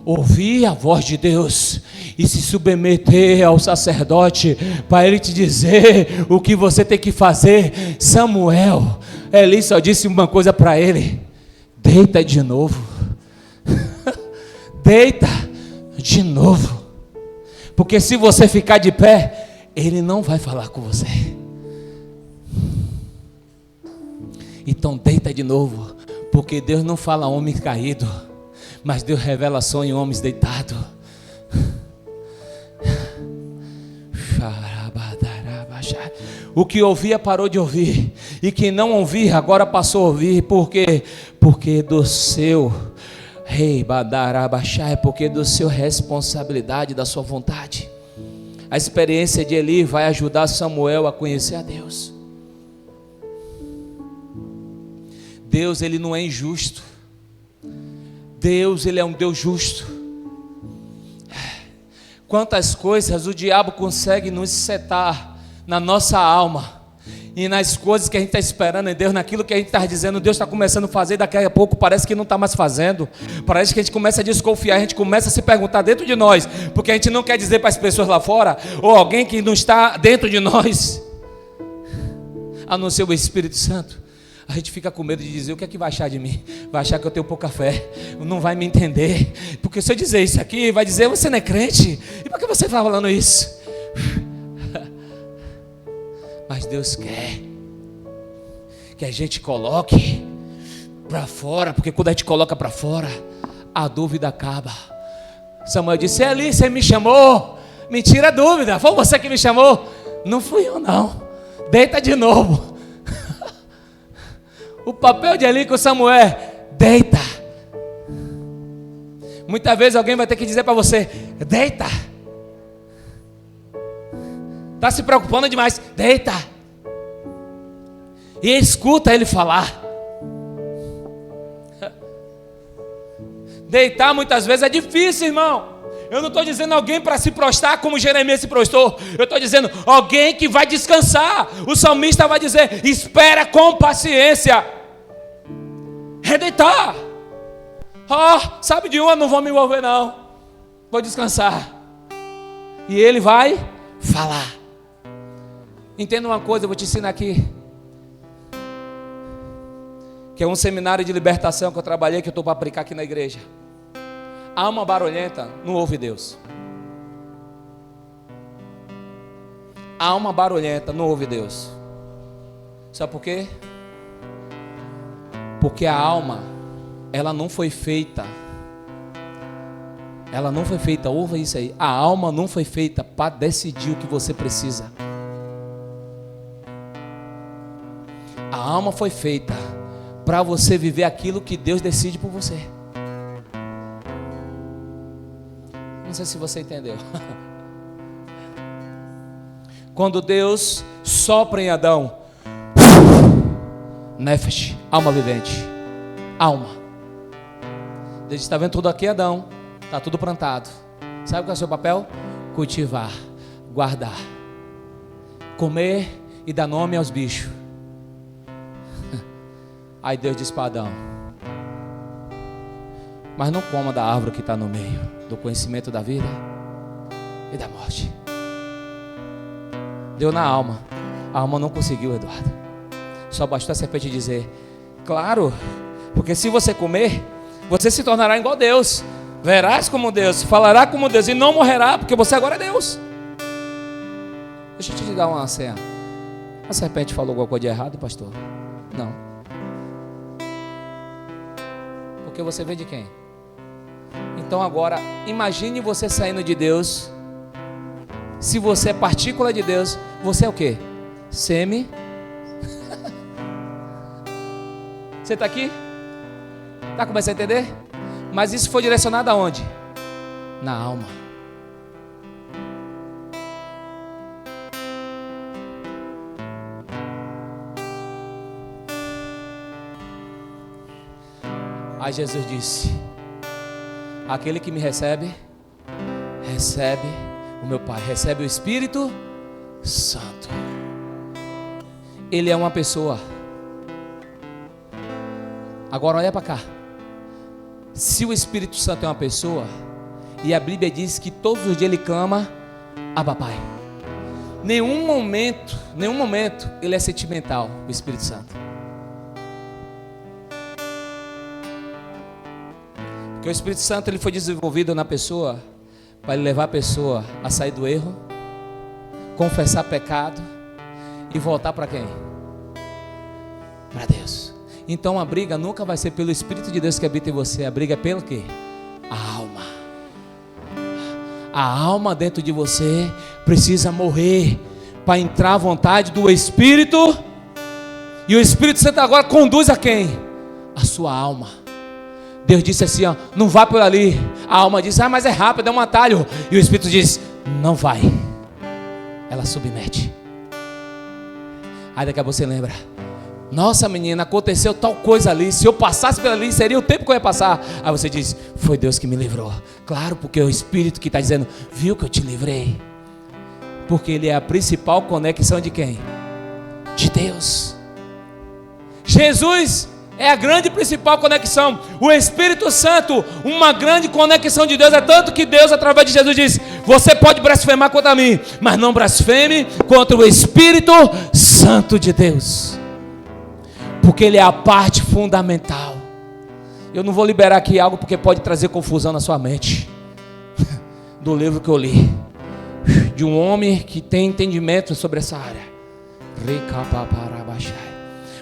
Ouvir a voz de Deus e se submeter ao sacerdote para ele te dizer o que você tem que fazer. Samuel, Eli só disse uma coisa para ele: deita de novo. Deita de novo. Porque se você ficar de pé, ele não vai falar com você. Então deita de novo, porque Deus não fala a homem caído, mas Deus revela sonho em homens deitados. O que ouvia parou de ouvir, e quem não ouvia agora passou a ouvir. Por quê? Porque do seu é porque do seu responsabilidade, da sua vontade. A experiência de Eli vai ajudar Samuel a conhecer a Deus. Deus, ele não é injusto. Deus, ele é um Deus justo. Quantas coisas o diabo consegue nos setar na nossa alma e nas coisas que a gente está esperando em Deus, naquilo que a gente está dizendo, Deus está começando a fazer, daqui a pouco parece que não está mais fazendo. Parece que a gente começa a desconfiar, a gente começa a se perguntar dentro de nós, porque a gente não quer dizer para as pessoas lá fora, ou alguém que não está dentro de nós, a não ser o Espírito Santo. A gente fica com medo de dizer: o que é que vai achar de mim? Vai achar que eu tenho pouca fé, não vai me entender. Porque se eu dizer isso aqui, vai dizer: você não é crente? E por que você está falando isso? Mas Deus quer que a gente coloque para fora, porque quando a gente coloca para fora, a dúvida acaba. Samuel disse: Eli, você me chamou? Me tira a dúvida, foi você que me chamou? Não fui eu não, deita de novo. O papel de Eli com Samuel é: deita. Muitas vezes alguém vai ter que dizer para você: deita. está se preocupando demais. Deita. E escuta ele falar. Deitar muitas vezes é difícil, irmão. Eu não estou dizendo alguém para se prostrar como Jeremias se prostrou. Eu estou dizendo alguém que vai descansar. O salmista vai dizer: espera com paciência. É deitar. Sabe de uma, não vou me envolver não. Vou descansar. E ele vai falar. Entenda uma coisa, eu vou te ensinar aqui. Que é um seminário de libertação que eu trabalhei, que eu estou para aplicar aqui na igreja. A alma barulhenta não ouve Deus. A alma barulhenta não ouve Deus. Sabe por quê? Porque a alma, ela não foi feita. Ela não foi feita, ouva isso aí. A alma não foi feita para decidir o que você precisa. A alma foi feita para você viver aquilo que Deus decide por você. Não sei se você entendeu. Quando Deus sopra em Adão, Nefesh, alma vivente, alma. Deus está vendo tudo aqui, Adão, está tudo plantado. Sabe qual é o seu papel? Cultivar, guardar, comer e dar nome aos bichos. Aí Deus diz para Adão: mas não coma da árvore que está no meio do conhecimento da vida e da morte. Deu na alma. A alma não conseguiu, Eduardo. Só bastou a serpente dizer: claro, porque se você comer, você se tornará igual a Deus. Verás como Deus, falará como Deus e não morrerá, porque você agora é Deus. Deixa eu te dar uma senha. A serpente falou alguma coisa de errado, pastor? Não. Porque você vem de quem? Então agora, imagine você saindo de Deus. Se você é partícula de Deus, você é o quê? Semi. Você está aqui? Está começando a entender? Mas isso foi direcionado aonde? Na alma. Aí Jesus disse: aquele que me recebe, recebe o meu Pai, recebe o Espírito Santo. Ele é uma pessoa. Agora olha para cá. Se o Espírito Santo é uma pessoa, e a Bíblia diz que todos os dias ele clama: Abba Pai. Nenhum momento ele é sentimental, o Espírito Santo. Porque o Espírito Santo ele foi desenvolvido na pessoa para levar a pessoa a sair do erro, confessar pecado e voltar para quem? Para Deus. Então a briga nunca vai ser pelo Espírito de Deus que habita em você. A briga é pelo quê? A alma. A alma dentro de você precisa morrer para entrar à vontade do Espírito. E o Espírito Santo agora conduz a quem? A sua alma. Deus disse assim, ó, não vá por ali. A alma diz: mas é rápido, é um atalho. E o Espírito diz: não vai. Ela submete. Aí daqui a pouco você lembra: nossa menina, aconteceu tal coisa ali. Se eu passasse por ali, seria o tempo que eu ia passar. Aí você diz: foi Deus que me livrou. Claro, porque é o Espírito que está dizendo: viu que eu te livrei. Porque Ele é a principal conexão de quem? De Deus. Jesus é a grande principal conexão. O Espírito Santo, uma grande conexão de Deus. É tanto que Deus, através de Jesus, diz: você pode blasfemar contra mim, mas não blasfeme contra o Espírito Santo de Deus, porque Ele é a parte fundamental. Eu não vou liberar aqui algo porque pode trazer confusão na sua mente. Do livro que eu li, de um homem que tem entendimento sobre essa área.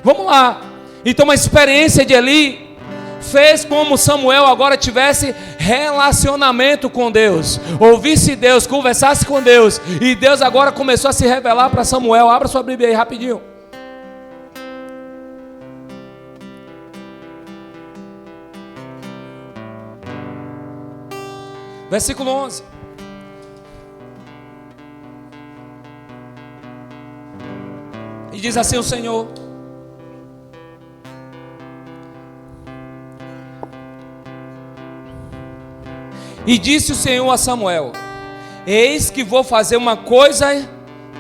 Vamos lá. Então a experiência de Eli fez como Samuel agora tivesse relacionamento com Deus, ouvisse Deus, conversasse com Deus, e Deus agora começou a se revelar para Samuel. Abra sua Bíblia aí rapidinho. Versículo 11. diz assim o Senhor: e disse o Senhor a Samuel: eis que vou fazer uma coisa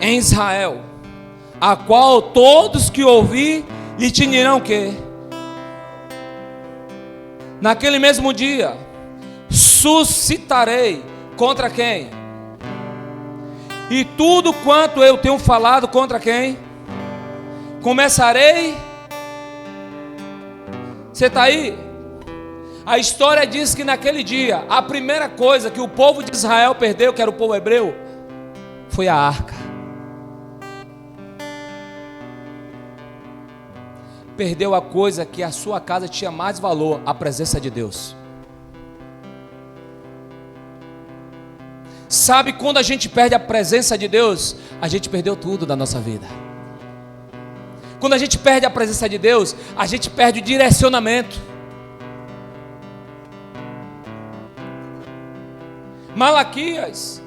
em Israel, a qual todos que ouvir lhe dirão que naquele mesmo dia suscitarei contra quem? E tudo quanto eu tenho falado contra quem? Começarei. Você está aí? A história diz que naquele dia, a primeira coisa que o povo de Israel perdeu, que era o povo hebreu, foi a arca. Perdeu a coisa que a sua casa tinha mais valor, a presença de Deus. Sabe quando a gente perde a presença de Deus? A gente perdeu tudo da nossa vida. Quando a gente perde a presença de Deus, a gente perde o direcionamento. Malaquias,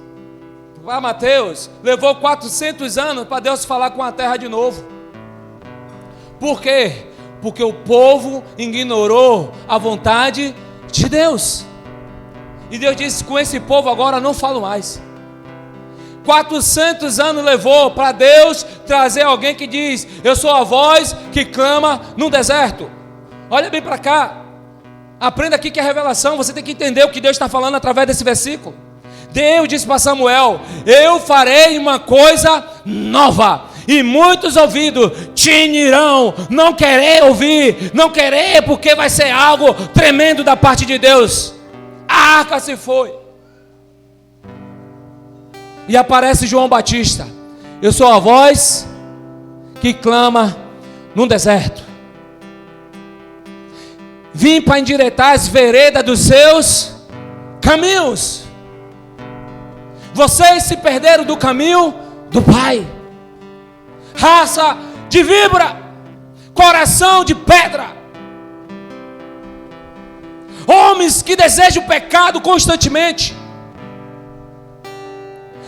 para Mateus, levou 400 anos para Deus falar com a terra de novo. Por quê? Porque o povo ignorou a vontade de Deus. E Deus disse: com esse povo agora não falo mais. 400 anos levou para Deus trazer alguém que diz: eu sou a voz que clama no deserto. Olha bem para cá. Aprenda aqui que é revelação. Você tem que entender o que Deus está falando através desse versículo. Deus disse para Samuel: eu farei uma coisa nova, e muitos ouvidos tinirão, não querer ouvir, não querer, porque vai ser algo tremendo da parte de Deus. A arca se foi, e aparece João Batista: eu sou a voz que clama no deserto. Vim para endireitar as veredas dos seus caminhos. Vocês se perderam do caminho do Pai. Raça de víbora, coração de pedra, homens que desejam o pecado constantemente,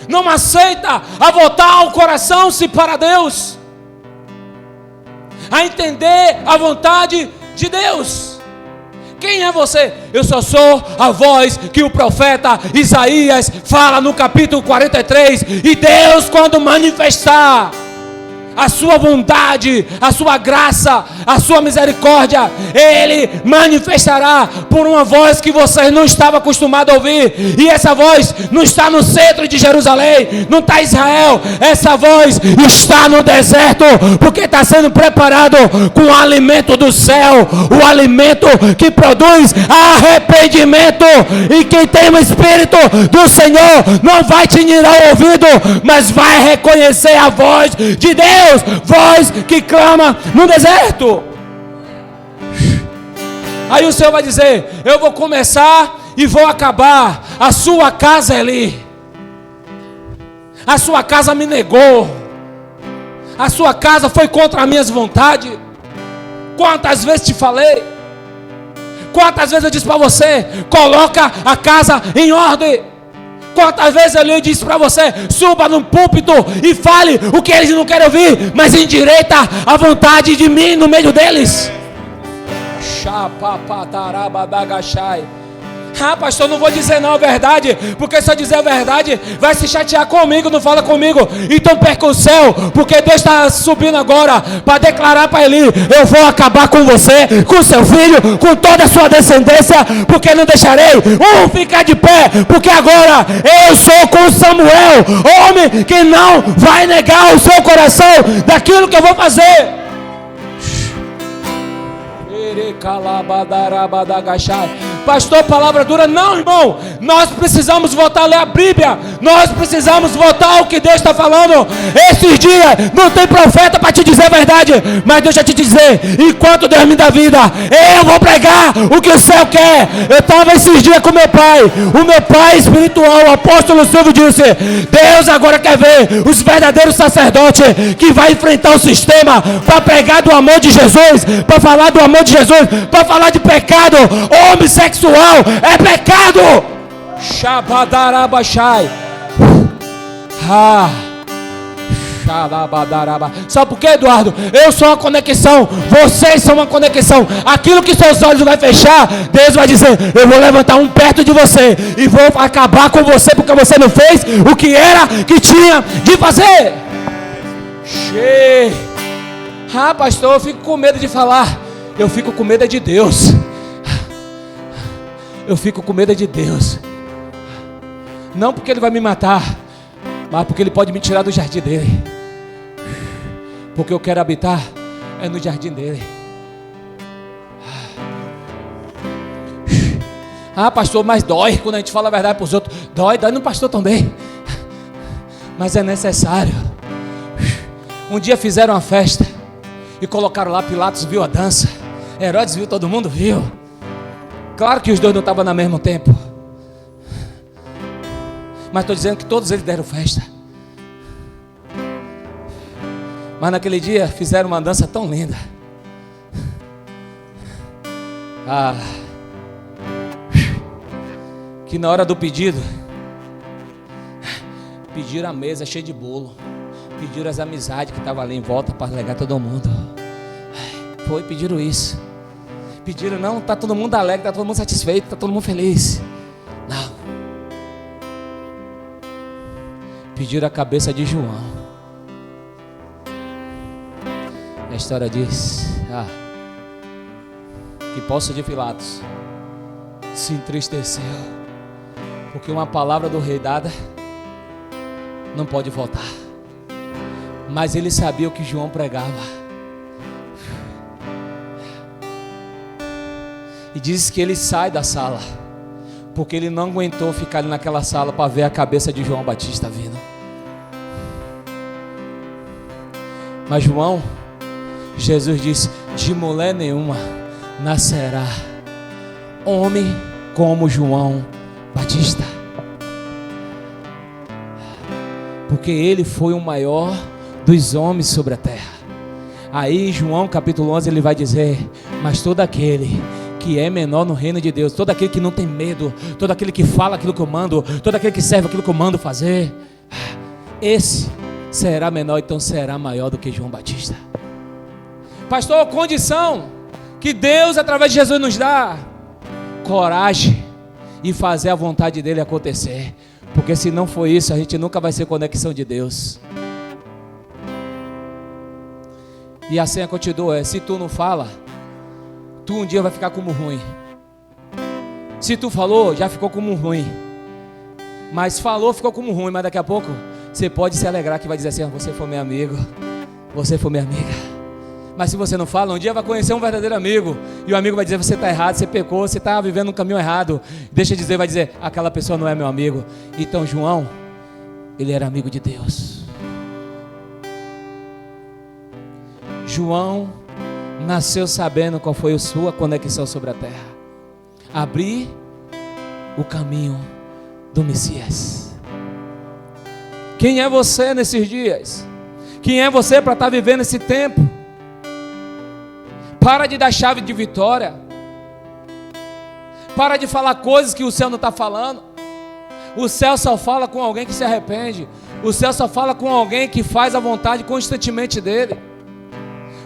não aceita a voltar o coração-se para Deus, a entender a vontade de Deus. Quem é você? Eu só sou a voz que o profeta Isaías fala no capítulo 43. E Deus, quando manifestar a sua bondade, a sua graça, a sua misericórdia, Ele manifestará por uma voz que você não estava acostumado a ouvir. E essa voz não está no centro de Jerusalém, não está em Israel. Essa voz está no deserto, porque está sendo preparado com o alimento do céu, o alimento que produz arrependimento. E quem tem o Espírito do Senhor não vai te tirar o ouvido, mas vai reconhecer a voz de Deus. Voz que clama no deserto. Aí o Senhor vai dizer: eu vou começar e vou acabar. A sua casa, Eli, a sua casa me negou, a sua casa foi contra as minhas vontades. Quantas vezes te falei? Quantas vezes eu disse para você: coloca a casa em ordem? Quantas vezes eu disse para você: suba no púlpito e fale o que eles não querem ouvir, mas endireita a vontade de mim no meio deles. Ah, pastor, não vou dizer não a verdade, porque se eu dizer a verdade vai se chatear comigo, não fala comigo. Então perca o céu, porque Deus está subindo agora para declarar para Eli: eu vou acabar com você, com seu filho, com toda a sua descendência, porque não deixarei um ficar de pé, porque agora eu sou com Samuel, homem que não vai negar o seu coração daquilo que eu vou fazer. Pastor, palavra dura. Não, irmão, nós precisamos voltar a ler a Bíblia. Nós precisamos voltar ao que Deus está falando. Esses dias não tem profeta para te dizer a verdade, mas Deus vai te dizer: enquanto Deus me dá vida, eu vou pregar o que o céu quer. Eu estava esses dias com meu pai, o meu pai espiritual, o apóstolo Silvio, disse: Deus agora quer ver os verdadeiros sacerdotes que vai enfrentar o sistema para pregar do amor de Jesus, para falar do amor de Jesus, para falar de pecado. Homossexual é pecado. Shabadarabashai. Sabe por quê, Eduardo? Eu sou uma conexão, vocês são uma conexão. Aquilo que seus olhos vai fechar, Deus vai dizer: eu vou levantar um perto de você e vou acabar com você, porque você não fez o que era que tinha de fazer. Pastor, eu fico com medo de falar. Eu fico com medo de Deus. Eu fico com medo de Deus. Não porque Ele vai me matar, mas porque Ele pode me tirar do jardim dele. Porque eu quero habitar no jardim dele. Pastor, mas dói quando a gente fala a verdade para os outros. Dói no pastor também. Mas é necessário. Um dia fizeram uma festa e colocaram lá, Pilatos viu a dança, Herodes viu, todo mundo viu. Claro que os dois não estavam no mesmo tempo, mas estou dizendo que todos eles deram festa. Mas naquele dia fizeram uma dança tão linda. Que na hora do pedido, pediram a mesa cheia de bolo, pediram as amizades que estavam ali em volta para alegar todo mundo. Pediram isso. Pediram, não, está todo mundo alegre, está todo mundo satisfeito, está todo mundo feliz. Não. Pediram a cabeça de João. A história diz que Pôncio de Pilatos se entristeceu, porque uma palavra do rei dada não pode voltar. Mas ele sabia o que João pregava. E diz que ele sai da sala, porque ele não aguentou ficar ali naquela sala para ver a cabeça de João Batista vindo. Mas Jesus disse: de mulher nenhuma nascerá homem como João Batista, porque ele foi o maior dos homens sobre a terra. Aí João capítulo 11 ele vai dizer: mas todo aquele que é menor no reino de Deus, todo aquele que não tem medo, todo aquele que fala aquilo que eu mando, todo aquele que serve aquilo que eu mando fazer, esse será menor, então será maior do que João Batista. Pastor, condição que Deus através de Jesus nos dá: coragem e fazer a vontade dele acontecer, porque se não for isso, a gente nunca vai ser conexão de Deus. E a senha continua: se tu não fala, tu um dia vai ficar como ruim. Se tu falou, já ficou como ruim. Mas falou, ficou como ruim. Mas daqui a pouco, você pode se alegrar que vai dizer assim: você foi meu amigo, você foi minha amiga. Mas se você não fala, um dia vai conhecer um verdadeiro amigo. E o amigo vai dizer: você está errado, você pecou, você está vivendo um caminho errado. Deixa eu dizer, vai dizer: aquela pessoa não é meu amigo. Então João, ele era amigo de Deus. João nasceu sabendo qual foi a sua conexão sobre a terra: abrir o caminho do Messias. Quem é você nesses dias? Quem é você para estar vivendo esse tempo? Para de dar chave de vitória. Para de falar coisas que o céu não está falando. O céu só fala com alguém que se arrepende. O céu só fala com alguém que faz a vontade constantemente dele.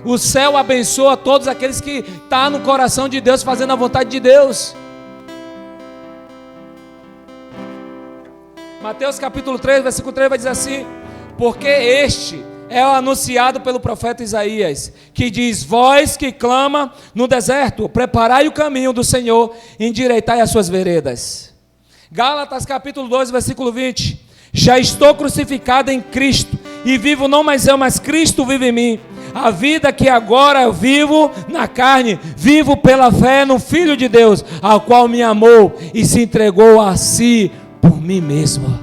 O céu abençoa todos aqueles que estão no coração de Deus, fazendo a vontade de Deus. Mateus capítulo 3, versículo 3 vai dizer assim: porque este é o anunciado pelo profeta Isaías, que diz: vós que clama no deserto, preparai o caminho do Senhor, endireitai as suas veredas. Gálatas capítulo 2, versículo 20: já estou crucificado em Cristo, e vivo não mais eu, mas Cristo vive em mim. A vida que agora eu vivo na carne, vivo pela fé no Filho de Deus, ao qual me amou e se entregou a si por mim mesmo.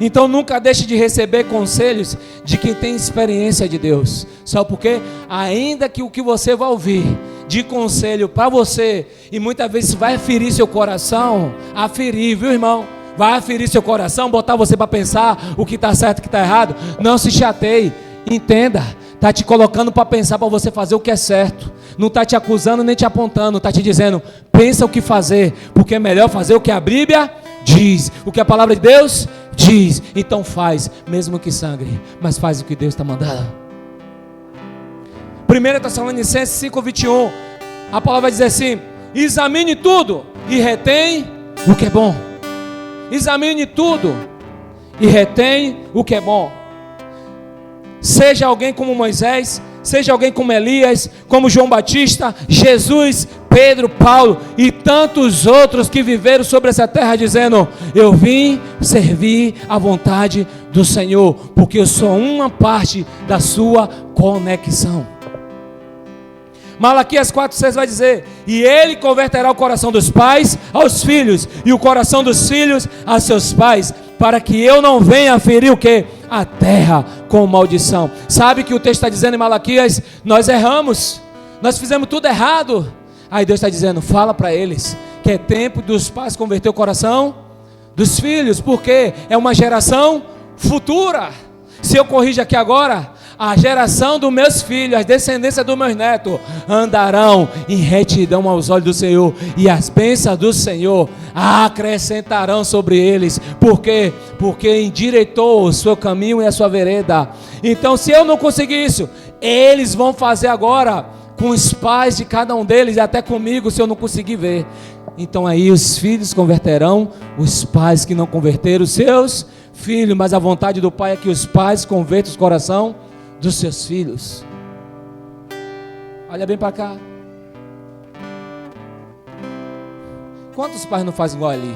Então nunca deixe de receber conselhos de quem tem experiência de Deus. Sabe por quê? Ainda que o que você vai ouvir de conselho para você, e muitas vezes vai ferir seu coração, aferir, viu, irmão? Vai aferir seu coração, botar você para pensar o que está certo e o que está errado. Não se chateie, entenda. Está te colocando para pensar, para você fazer o que é certo. Não está te acusando nem te apontando. Está te dizendo: pensa o que fazer, porque é melhor fazer o que a Bíblia diz, o que a palavra de Deus diz, então faz, mesmo que sangre, mas faz o que Deus está mandando. 1 Tessalonicenses 5:21, a palavra vai dizer assim: examine tudo e retém o que é bom. Examine tudo e retém o que é bom. Seja alguém como Moisés, seja alguém como Elias, como João Batista, Jesus, Pedro, Paulo e tantos outros que viveram sobre essa terra dizendo: eu vim servir a vontade do Senhor, porque eu sou uma parte da sua conexão. Malaquias 4:6 vai dizer: e ele converterá o coração dos pais aos filhos, e o coração dos filhos a seus pais, para que eu não venha ferir o quê? A terra com maldição. Sabe que o texto está dizendo em Malaquias? Nós erramos, nós fizemos tudo errado. Aí Deus está dizendo: fala para eles que é tempo dos pais converter o coração dos filhos, porque é uma geração futura. Se eu corrijo aqui agora, a geração dos meus filhos, as descendências dos meus netos andarão em retidão aos olhos do Senhor, e as bênçãos do Senhor acrescentarão sobre eles. Por quê? Porque endireitou o seu caminho e a sua vereda. Então, se eu não conseguir isso, eles vão fazer agora com os pais de cada um deles, e até comigo, se eu não conseguir ver. Então aí os filhos converterão os pais que não converteram os seus filhos, mas a vontade do Pai é que os pais convertam o coração dos seus filhos. Olha bem para cá. Quantos pais não fazem igual ali?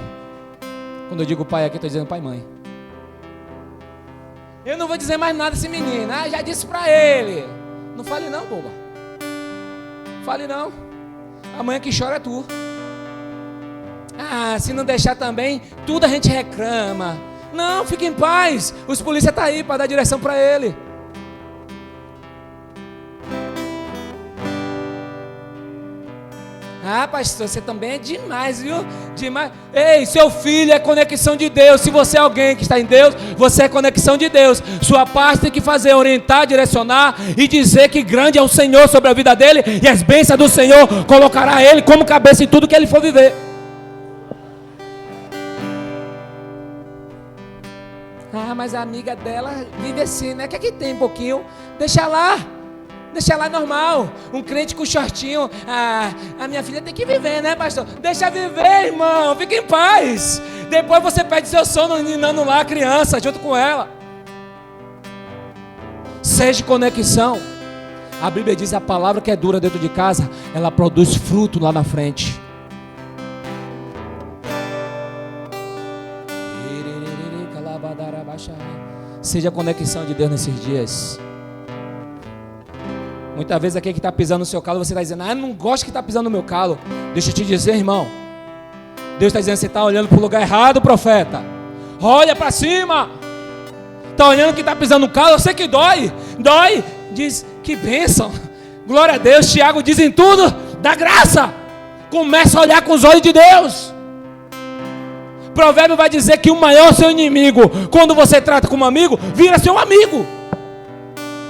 Quando eu digo pai aqui, estou dizendo pai e mãe. Eu não vou dizer mais nada desse menino. Já disse para ele. Não fale não, boba. Fale não. Amanhã que chora é tu. Se não deixar também, tudo a gente reclama. Não, fique em paz. Os polícia tá aí para dar direção para ele. Pastor, você também é demais, viu? Demais. Ei, seu filho é conexão de Deus. Se você é alguém que está em Deus, você é conexão de Deus. Sua parte tem que fazer, orientar, direcionar e dizer que grande é o Senhor sobre a vida dele, e as bênçãos do Senhor colocará ele como cabeça em tudo que ele for viver. Mas a amiga dela vive assim, né? Quer que tem um pouquinho? Deixa lá normal. Um crente com shortinho. A minha filha tem que viver, né, pastor? Deixa viver, irmão. Fica em paz. Depois você perde seu sono ninando lá a criança junto com ela. Seja conexão. A Bíblia diz: a palavra que é dura dentro de casa, ela produz fruto lá na frente. Seja a conexão de Deus nesses dias. Muitas vezes aquele que está pisando no seu calo, você está dizendo: eu não gosto que está pisando no meu calo. Deixa eu te dizer, irmão, Deus está dizendo: você está olhando para o lugar errado, profeta. Olha para cima. Está olhando que está pisando no calo. Eu sei que dói. Diz: que bênção. Glória a Deus. Tiago diz: em tudo dá graça. Começa a olhar com os olhos de Deus. Provérbio vai dizer que o maior seu inimigo, quando você trata como amigo, vira seu amigo.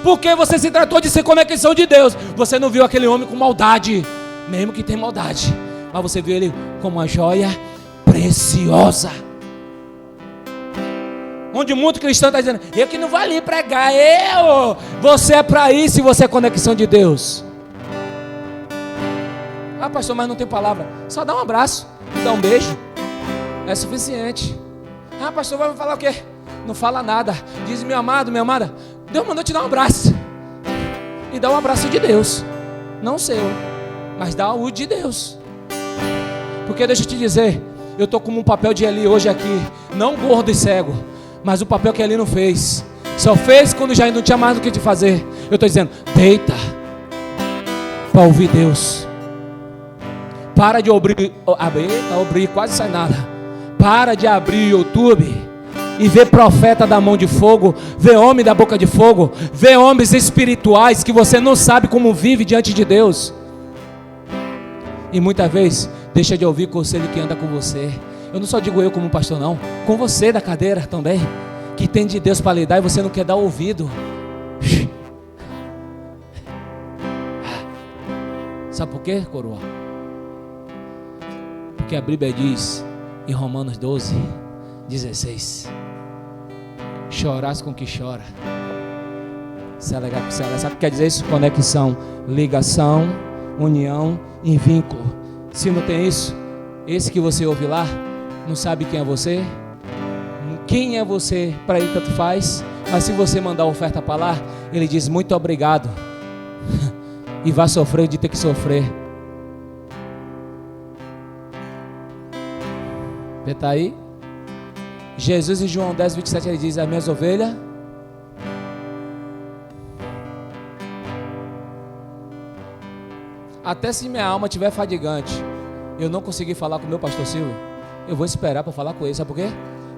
Porque você se tratou de ser conexão de Deus. Você não viu aquele homem com maldade, mesmo que tem maldade, mas você viu ele como uma joia preciosa. Onde muito cristão está dizendo: eu que não vou ali pregar. Você é para isso, e você é conexão de Deus. Pastor, mas não tem palavra. Só dá um abraço, dá um beijo, é suficiente. Pastor, vai falar o quê? Não fala nada. Diz: meu amado, minha amada, Deus mandou te dar um abraço. E dá um abraço de Deus. Não o seu, mas dá o de Deus. Porque deixa eu te dizer, eu estou como um papel de Eli hoje aqui. Não gordo e cego, mas o papel que Eli não fez. Só fez quando já não tinha mais do que te fazer. Eu estou dizendo: deita para ouvir Deus. Para de abrir, quase sai nada. Para de abrir o YouTube e ver profeta da mão de fogo, ver homem da boca de fogo, ver homens espirituais que você não sabe como vive diante de Deus. E muitas vezes deixa de ouvir conselho que anda com você. Eu não só digo eu como pastor não, com você da cadeira também, que tem de Deus para lhe dar e você não quer dar ouvido. Sabe por quê, coroa? Porque a Bíblia diz em Romanos 12:16: chorás com o que chora. Sabe o que quer dizer isso? Conexão, ligação, união e vínculo. Se não tem isso, esse que você ouve lá, não sabe quem é você? Quem é você? Para ele tanto faz. Mas se você mandar a oferta para lá, ele diz muito obrigado. E vai sofrer de ter que sofrer. Você está aí? Jesus em João 10, 27, ele diz: as minhas ovelhas até se minha alma estiver fadigante, eu não conseguir falar com o meu pastor Silvio, eu vou esperar para falar com ele. Sabe por quê?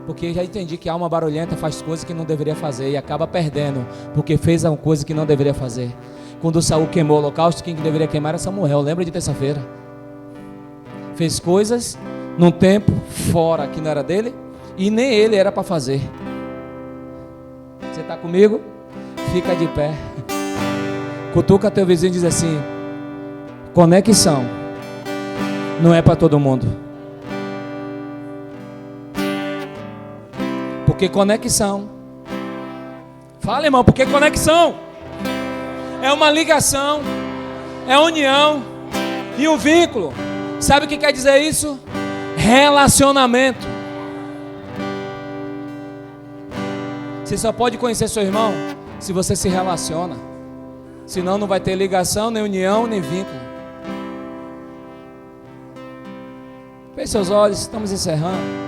Porque eu já entendi que a alma barulhenta faz coisas que não deveria fazer e acaba perdendo, porque fez uma coisa que não deveria fazer. Quando Saul queimou o holocausto, quem deveria queimar era Samuel. Lembra de terça-feira? Fez coisas num tempo fora que não era dele e nem ele era para fazer. Você está comigo? Fica de pé. Cutuca teu vizinho e diz assim: conexão não é para todo mundo. Porque conexão, fala, irmão, porque conexão é uma ligação, é união e um vínculo. Sabe o que quer dizer isso? Relacionamento. Você só pode conhecer seu irmão se você se relaciona. Senão não vai ter ligação, nem união, nem vínculo. Feche seus olhos, estamos encerrando.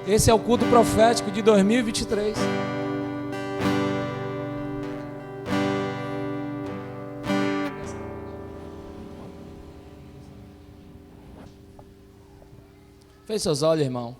Esse é o culto profético de 2023. Feche seus olhos, irmão.